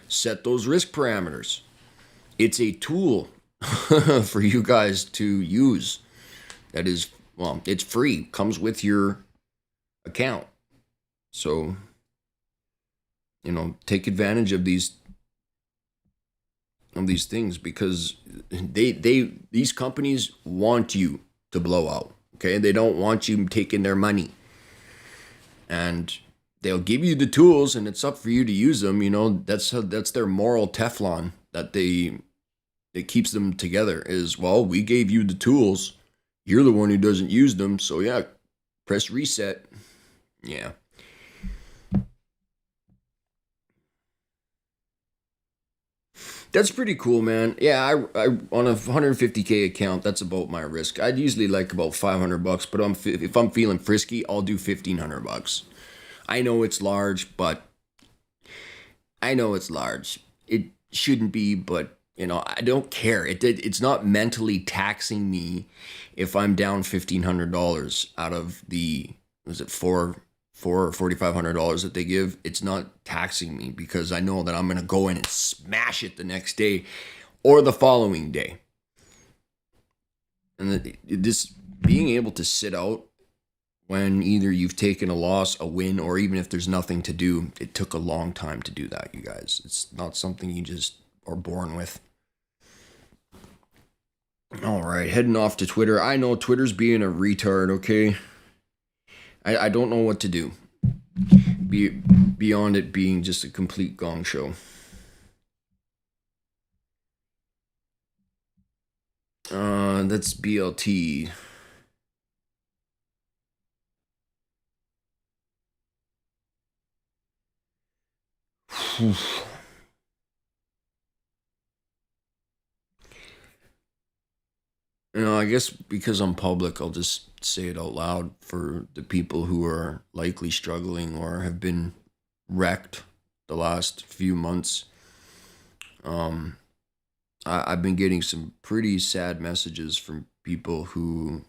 set those risk parameters. It's a tool for you guys to use. That is, well, it's free, comes with your account. So, take advantage of these things because these companies want you to blow out. Okay, they don't want you taking their money, and they'll give you the tools, and it's up for you to use them. That's their moral Teflon that keeps them together. Is, well, we gave you the tools, you're the one who doesn't use them, so yeah, press reset. Yeah. That's pretty cool, man. Yeah, I on a 150K account, that's about my risk. I'd usually like about $500, but if I'm feeling frisky, I'll do $1,500. I know it's large, but I know it's large. It shouldn't be, but I don't care. It's not mentally taxing me if I'm down $1,500 out of the, was it four or $4,500 that they give. It's not taxing me because I know that I'm gonna go in and smash it the next day or the following day. And this being able to sit out when either you've taken a loss, a win, or even if there's nothing to do, it took a long time to do that, you guys. It's not something you just are born with. All right, heading off to Twitter. I know Twitter's being a retard, okay? I don't know what to do. Beyond it being just a complete gong show. That's BLT. I guess because I'm public, I'll just say it out loud for the people who are likely struggling or have been wrecked the last few months. Um, I've been getting some pretty sad messages from people who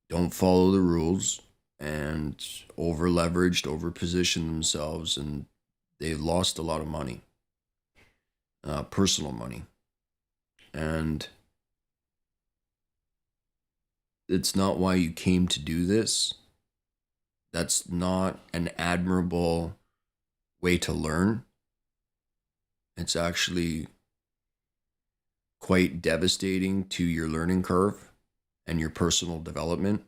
don't follow the rules and over leveraged, over positioned themselves, and they've lost a lot of money, personal money. And it's not why you came to do this. That's not an admirable way to learn. It's actually quite devastating to your learning curve and your personal development.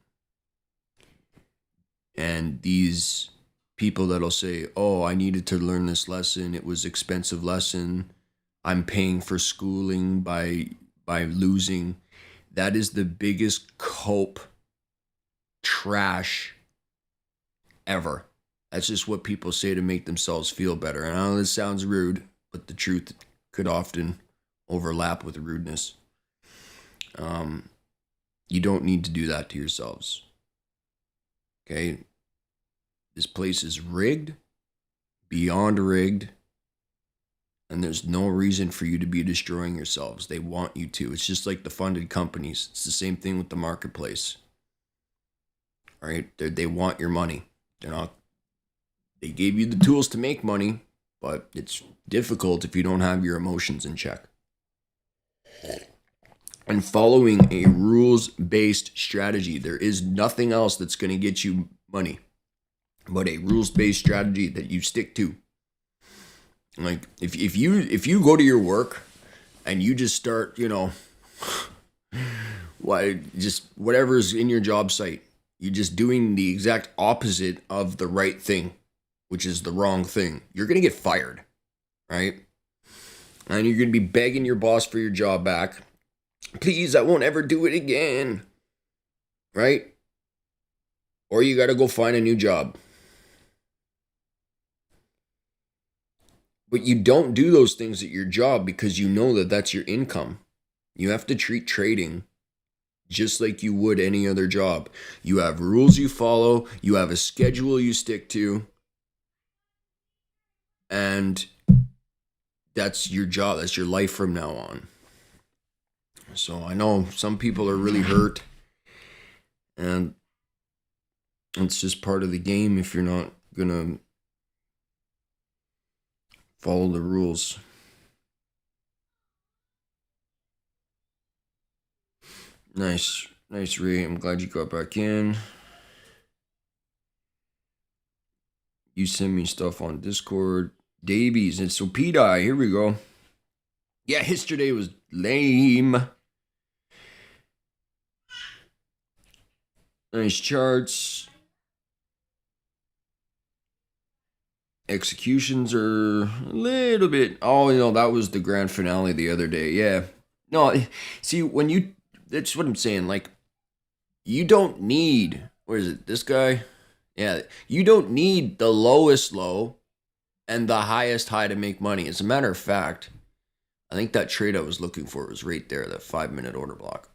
And these people that'll say, "Oh, I needed to learn this lesson. It was expensive lesson. I'm paying for schooling by losing." That is the biggest cope trash ever. That's just what people say to make themselves feel better. And I know this sounds rude, but the truth could often overlap with rudeness. You don't need to do that to yourselves. Okay? This place is rigged, beyond rigged, and there's no reason for you to be destroying yourselves. They want you to. It's just like the funded companies. It's the same thing with the marketplace. All right? They want your money. They gave you the tools to make money, but it's difficult if you don't have your emotions in check. And following a rules-based strategy, there is nothing else that's going to get you money but a rules-based strategy that you stick to. Like if you go to your work and you just start, just whatever's in your job site, you're just doing the exact opposite of the right thing, which is the wrong thing, you're going to get fired, right? And you're going to be begging your boss for your job back. Please, I won't ever do it again, right? Or you got to go find a new job. But you don't do those things at your job because you know that that's your income. You have to treat trading just like you would any other job. You have rules you follow, you have a schedule you stick to, and that's your job. That's your life from now on. So I know some people are really hurt, and it's just part of the game if you're not gonna follow the rules. Nice, Ray. I'm glad you got back in. You send me stuff on Discord. Davies, and so P-Dye, here we go. Yeah, yesterday was lame. Nice charts. Executions are a little bit. Oh, that was the grand finale the other day. Yeah. No, see, that's what I'm saying. Like, you don't need, what is it, this guy? Yeah, you don't need the lowest low and the highest high to make money. As a matter of fact, I think that trade I was looking for was right there, that 5-minute order block.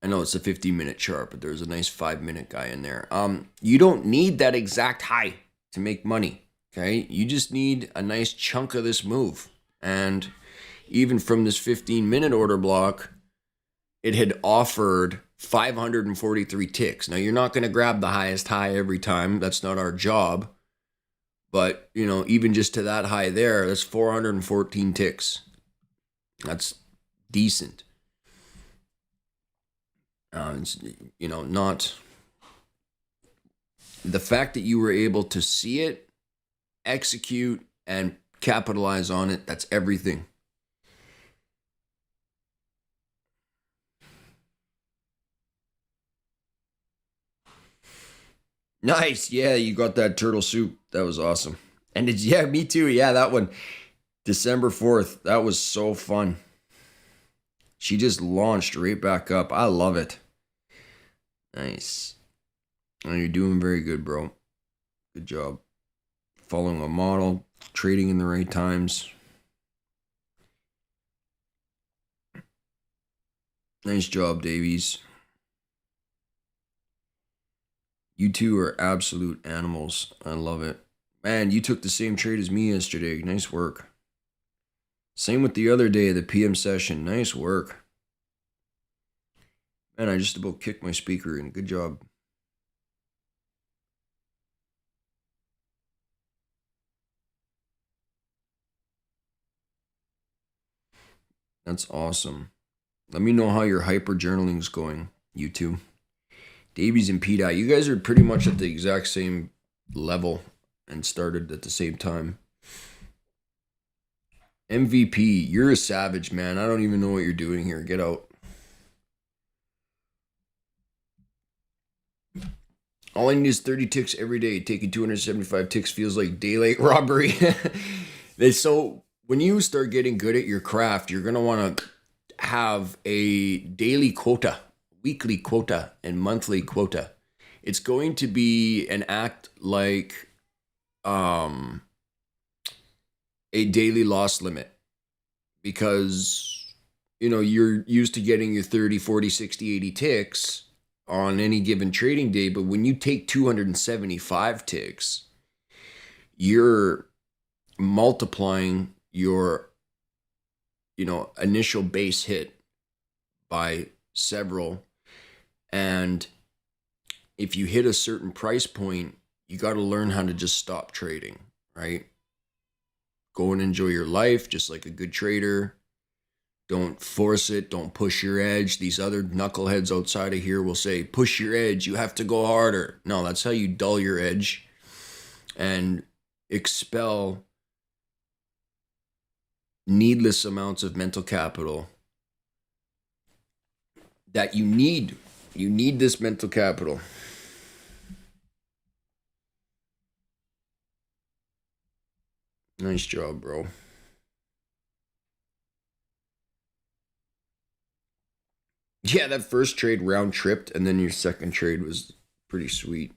I know it's a 15-minute chart, but there's a nice 5-minute guy in there. You don't need that exact high to make money, okay? You just need a nice chunk of this move. And even from this 15-minute order block, it had offered 543 ticks. Now, you're not going to grab the highest high every time. That's not our job. But, even just to that high there, that's 414 ticks. That's decent. Not the fact that you were able to see it, execute, and capitalize on it, that's everything. Nice. Yeah, you got that turtle soup. That was awesome. And me too. Yeah, that one. December 4th. That was so fun. She just launched right back up. I love it. Nice. Oh, you're doing very good, bro. Good job. Following a model, trading in the right times. Nice job, Davies. You two are absolute animals. I love it. Man, you took the same trade as me yesterday. Nice work. Same with the other day, the PM session. Nice work. Man, I just about kicked my speaker in. Good job. That's awesome. Let me know how your hyper journaling's going, you two. Davies and Pete, you guys are pretty much at the exact same level and started at the same time. MVP, you're a savage, man. I don't even know what you're doing here. Get out. All I need is 30 ticks every day. Taking 275 ticks feels like daylight robbery. So when you start getting good at your craft, you're going to want to have a daily quota, weekly quota, and monthly quota. It's going to be an act like a daily loss limit, because you're used to getting your 30, 40, 60, 80 ticks on any given trading day. But when you take 275 ticks, you're multiplying your initial base hit by several. And if you hit a certain price point, you got to learn how to just stop trading, right? Go and enjoy your life just like a good trader. Don't force it. Don't push your edge. These other knuckleheads outside of here will say, push your edge. You have to go harder. No, that's how you dull your edge and expel needless amounts of mental capital that you need. You need this mental capital. Nice job, bro. Yeah, that first trade round tripped, and then your second trade was pretty sweet.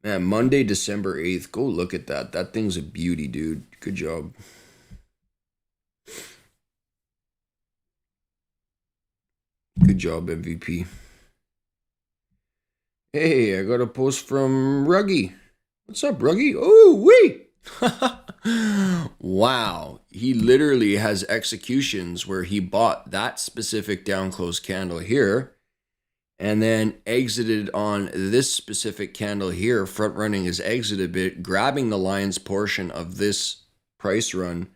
Man, Monday, December 8th. Go look at that. That thing's a beauty, dude. Good job. Good job, MVP. Hey, I got a post from Ruggy. What's up, Ruggy? Oh, wait. Wow. He literally has executions where he bought that specific down close candle here and then exited on this specific candle here, front running his exit a bit, grabbing the lion's portion of this price run.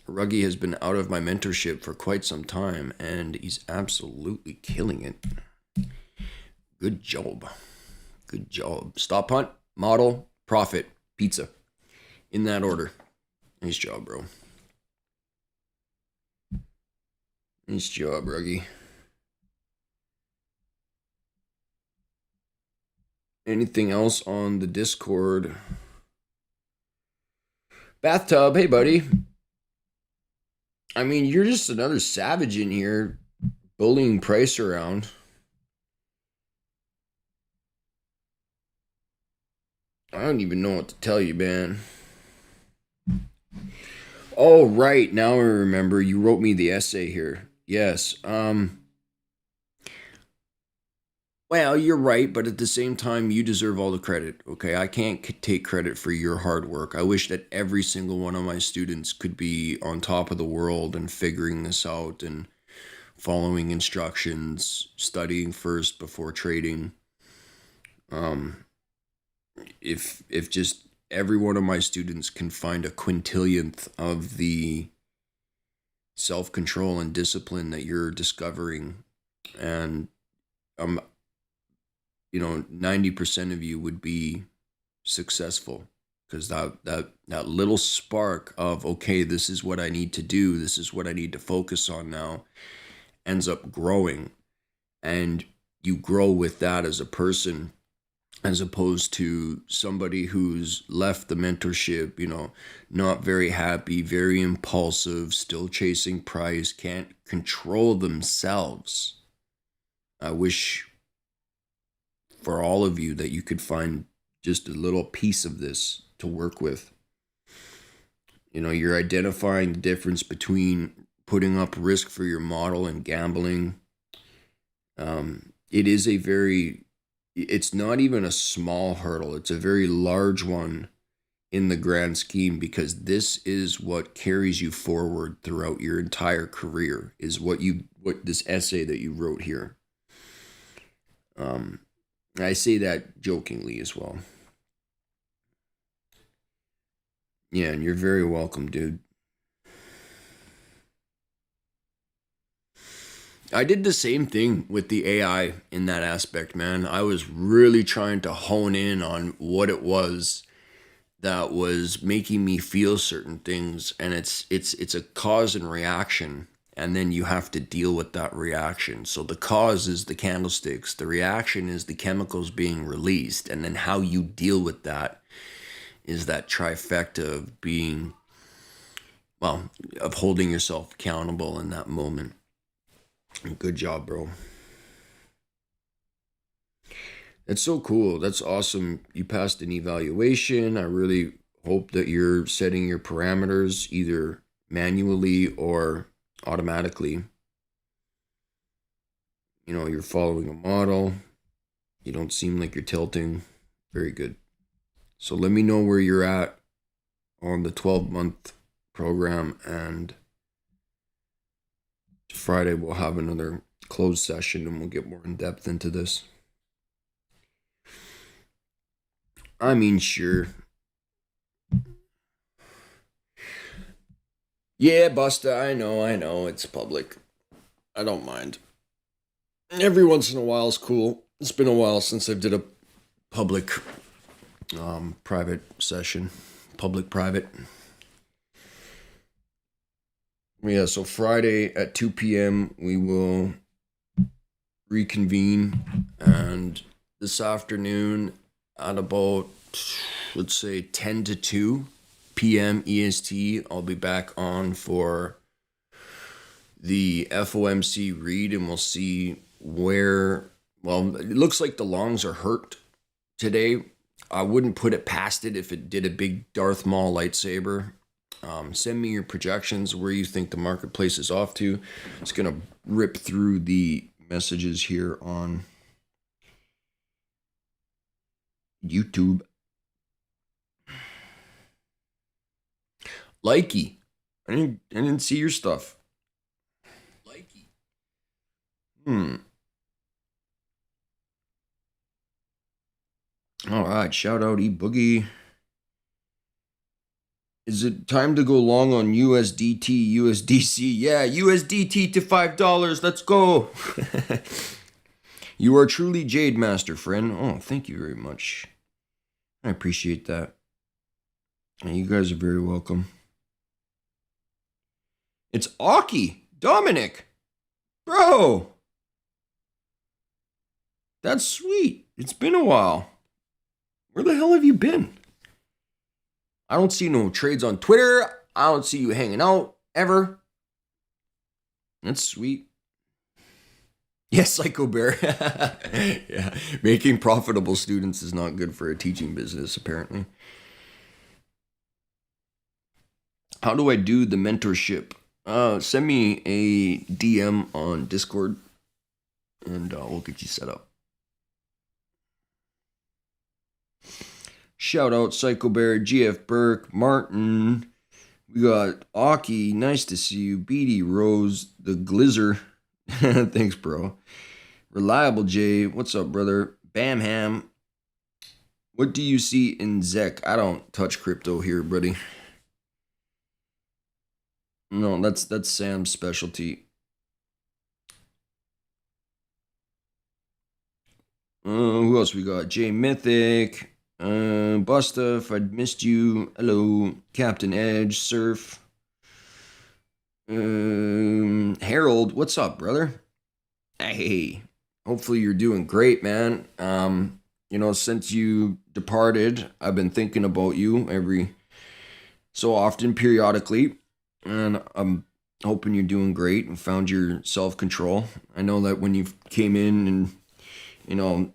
Ruggy has been out of my mentorship for quite some time, and he's absolutely killing it. Good job. Good job. Stop hunt, model, profit, pizza. In that order. Nice job, bro. Nice job, Ruggy. Anything else on the Discord? Bathtub, hey, buddy. I mean, you're just another savage in here bullying price around. I don't even know what to tell you, man. Oh, right. Now I remember. You wrote me the essay here. Yes. Well, you're right, but at the same time, you deserve all the credit, okay? I can't take credit for your hard work. I wish that every single one of my students could be on top of the world and figuring this out and following instructions, studying first before trading. If just every one of my students can find a quintillionth of the self-control and discipline that you're discovering, and 90% of you would be successful, because that little spark of, okay, this is what I need to do, this is what I need to focus on now, ends up growing, and you grow with that as a person. as opposed to somebody who's left the mentorship, not very happy, very impulsive, still chasing price, can't control themselves. I wish for all of you that you could find just a little piece of this to work with. You're identifying the difference between putting up risk for your model and gambling. It is it's not even a small hurdle. It's a very large one in the grand scheme, because this is what carries you forward throughout your entire career, is what this essay that you wrote here. I say that jokingly as well. Yeah, and you're very welcome, dude. I did the same thing with the AI in that aspect, man. I was really trying to hone in on what it was that was making me feel certain things, and it's a cause and reaction, and then you have to deal with that reaction. So the cause is the candlesticks, the reaction is the chemicals being released, and then how you deal with that is that trifecta of being, well, of holding yourself accountable in that moment. Good job, bro. That's so cool. That's awesome. You passed an evaluation. I really hope that you're setting your parameters either manually or automatically. You're following a model. You don't seem like you're tilting. Very good. So let me know where you're at on the 12-month program, and Friday we'll have another closed session and we'll get more in depth into this. I mean, sure. Yeah, Busta, I know, it's public. I don't mind. Every once in a while is cool. It's been a while since I did a public private session. Public-private. Yeah, so Friday at 2 p.m. we will reconvene, and this afternoon at about, let's say, 10 to 2 p.m. EST, I'll be back on for the FOMC read, and we'll see where, well, it looks like the longs are hurt today. I wouldn't put it past it if it did a big Darth Maul lightsaber. Send me your projections, where you think the marketplace is off to. It's going to rip through the messages here on YouTube. Likey. I didn't see your stuff. Likey. All right. Shout out E-Boogie. Is it time to go long on USDT, USDC? Yeah, USDT to $5. Let's go. You are truly Jade Master, friend. Oh, thank you very much. I appreciate that. And you guys are very welcome. It's Aki. Dominic. Bro. That's sweet. It's been a while. Where the hell have you been? I don't see no trades on Twitter. I don't see you hanging out ever. That's sweet. Yes, Psycho Bear. Yeah, making profitable students is not good for a teaching business, apparently. How do I do the mentorship? Send me a DM on Discord, and we'll get you set up. Shout out Psycho Bear, GF Burke, Martin. We got Aki. Nice to see you. Beatty Rose, the Glizzer. Thanks, bro. Reliable J. What's up, brother? Bam Ham. What do you see in ZEC? I don't touch crypto here, buddy. No, that's Sam's specialty. Who else we got? J Mythic. Busta, if I'd missed you. Hello, Captain Edge, Surf. Harold, what's up, brother? Hey, hopefully you're doing great, man. since you departed, I've been thinking about you every so often, periodically, and I'm hoping you're doing great and found your self-control. I know that when you came in and, you know,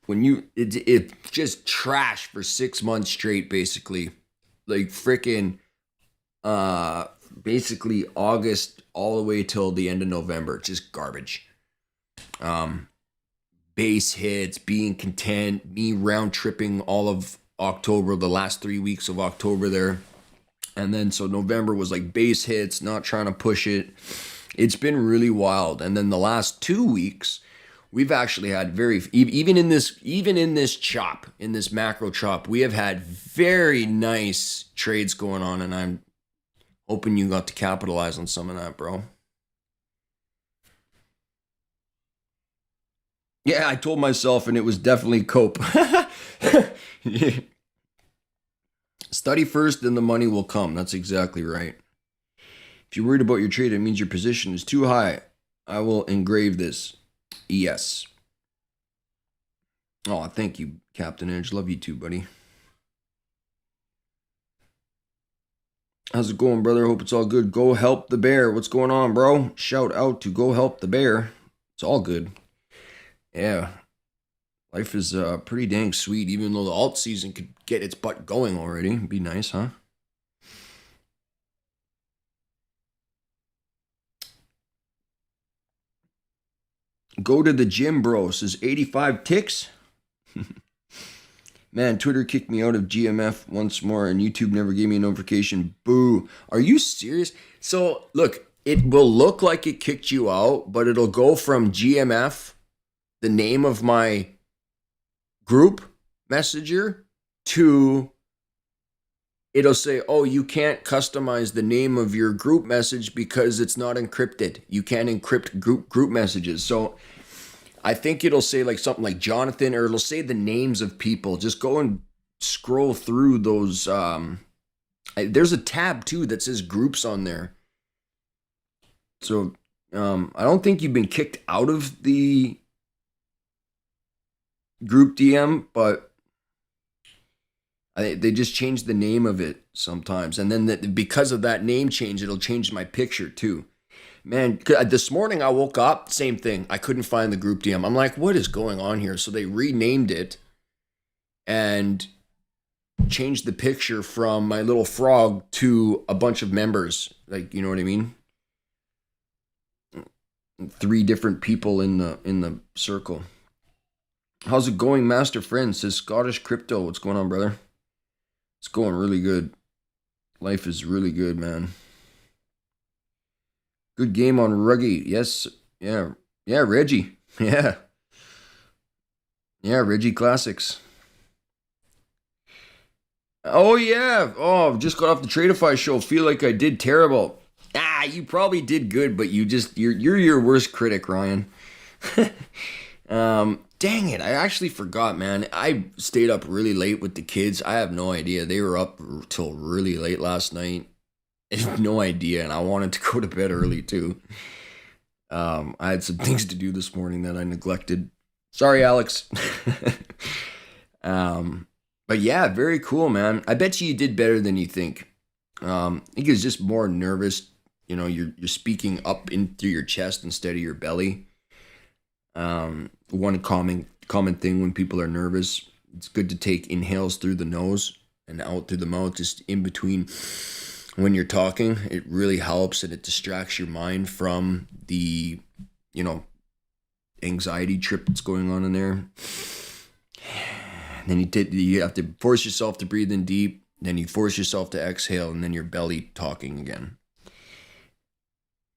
when it just trash for 6 months straight, basically, like freaking, uh, basically August all the way till the end of November, just garbage. Um, Base hits, being content, me round tripping all of October, the last 3 weeks of October there. And then so November was like base hits, not trying to push it. It's been really wild. And then the last 2 weeks, we've actually had even in this chop, in this macro chop, we have had very nice trades going on, and I'm hoping you got to capitalize on some of that, bro. Yeah, I told myself, and it was definitely cope. Study first, then the money will come. That's exactly right. If you're worried about your trade, it means your position is too high. I will engrave this. Yes. Oh, thank you, Captain Edge. Love you too, buddy. How's it going, brother? Hope it's all good. Go help the bear. What's going on, bro? Shout out to Go Help the Bear. It's all good. Yeah. Life is pretty dang sweet, even though the alt season could get its butt going already. It'd be nice, huh? Go to the gym, bro. Says 85 ticks. Man, Twitter kicked me out of GMF once more, and YouTube never gave me a notification. Boo. Are you serious? So, look, it will look like it kicked you out, but it'll go from GMF, the name of my group messenger, to it'll say, oh, you can't customize the name of your group message because it's not encrypted. You can't encrypt group messages. So I think it'll say like something like Jonathan, or it'll say the names of people. Just go and scroll through those. There's a tab too that says groups on there. So I don't think you've been kicked out of the group DM, but they just changed the name of it sometimes. And then because of that name change, it'll change my picture too. Man, this morning I woke up, same thing. I couldn't find the group DM. I'm like, what is going on here? So they renamed it and changed the picture from my little frog to a bunch of members. Like, you know what I mean? 3 different people in the circle. How's it going, Master Friend? Says Scottish Crypto. What's going on, brother? It's going really good. Life is really good, man. Good game on Ruggy. Yes. Yeah. Yeah, Reggie. Yeah. Yeah, Reggie Classics. Oh, yeah. Oh, just got off the Tradeify show. Feel like I did terrible. You probably did good, but you're your worst critic, Ryan. Dang it. I actually forgot, man. I stayed up really late with the kids. I have no idea. They were up till really late last night. I have no idea, and I wanted to go to bed early too. I had some things to do this morning that I neglected. Sorry, Alex. But yeah, very cool, man. I bet you did better than you think. I think it's just more nervous. You know, you're speaking up in through your chest instead of your belly. One common thing when people are nervous, it's good to take inhales through the nose and out through the mouth, just in between when you're talking. It really helps, and it distracts your mind from the, anxiety trip that's going on in there. And then you have to force yourself to breathe in deep, then you force yourself to exhale, and then your belly talking again.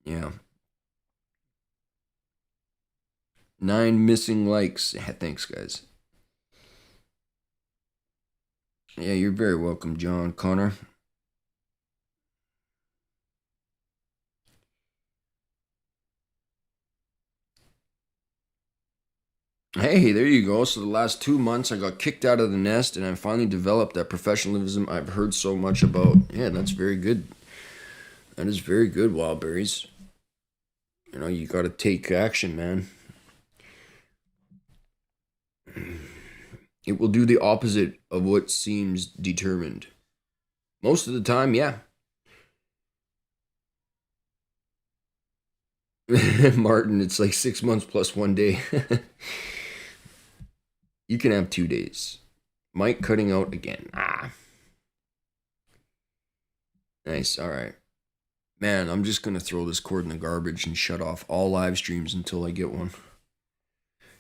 Yeah. 9 missing likes. Yeah, thanks, guys. Yeah, you're very welcome, John Connor. Hey, there you go. So the last 2 months I got kicked out of the nest, and I finally developed that professionalism I've heard so much about. Yeah, that's very good. That is very good, Wildberries. You got to take action, man. It will do the opposite of what seems determined. Most of the time, yeah. Martin, it's like 6 months plus 1 day. You can have 2 days. Mike cutting out again. Nice. All right. Man, I'm just going to throw this cord in the garbage and shut off all live streams until I get one.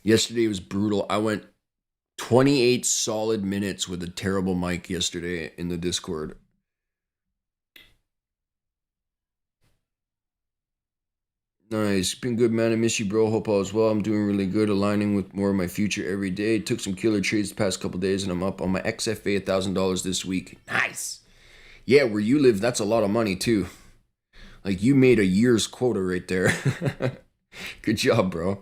Yesterday was brutal. I went 28 solid minutes with a terrible mic yesterday in the Discord. Nice. Been good, man. I miss you, bro. Hope all is well. I'm doing really good, aligning with more of my future every day. Took some killer trades the past couple days, and I'm up on my XFA $1,000 this week. Nice. Yeah, where you live, that's a lot of money, too. Like, you made a year's quota right there. Good job, bro.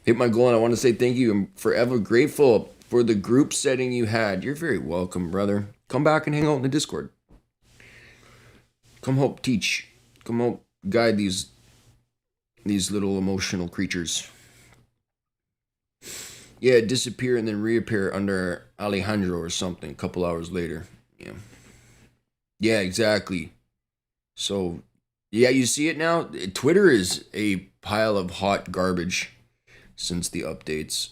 Hit my goal, and I want to say thank you. I'm forever grateful for the group setting you had. You're very welcome, brother. Come back and hang out in the Discord. Come help teach. Come help guide these little emotional creatures. Yeah, disappear and then reappear under Alejandro or something a couple hours later. Yeah, exactly. So, yeah, you see it now? Twitter is a pile of hot garbage since the updates.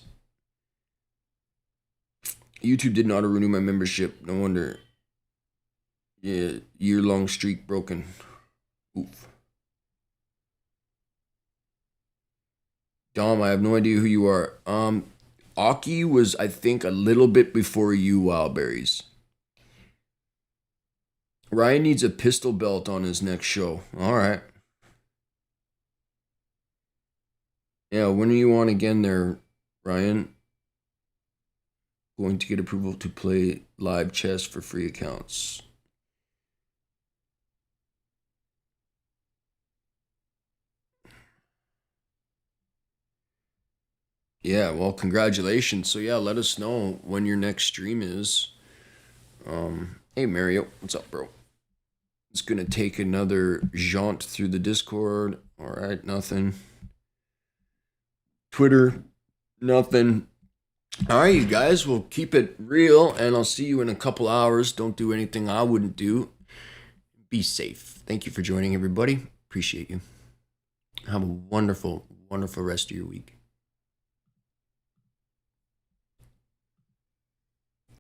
YouTube didn't auto-renew my membership. No wonder. Yeah, year-long streak broken. Oof. Dom, I have no idea who you are. Aki was, I think, a little bit before you, Wildberries. Ryan needs a pistol belt on his next show. All right. Yeah, when are you on again there, Ryan? Going to get approval to play live chess for free accounts. Yeah, well, congratulations. So yeah, let us know when your next stream is. Hey Mario, what's up, bro? It's gonna take another jaunt through the Discord. All right, nothing. Twitter, nothing. All right, you guys, we'll keep it real, and I'll see you in a couple hours. Don't do anything I wouldn't do. Be safe. Thank you for joining, everybody. Appreciate you. Have a wonderful, wonderful rest of your week.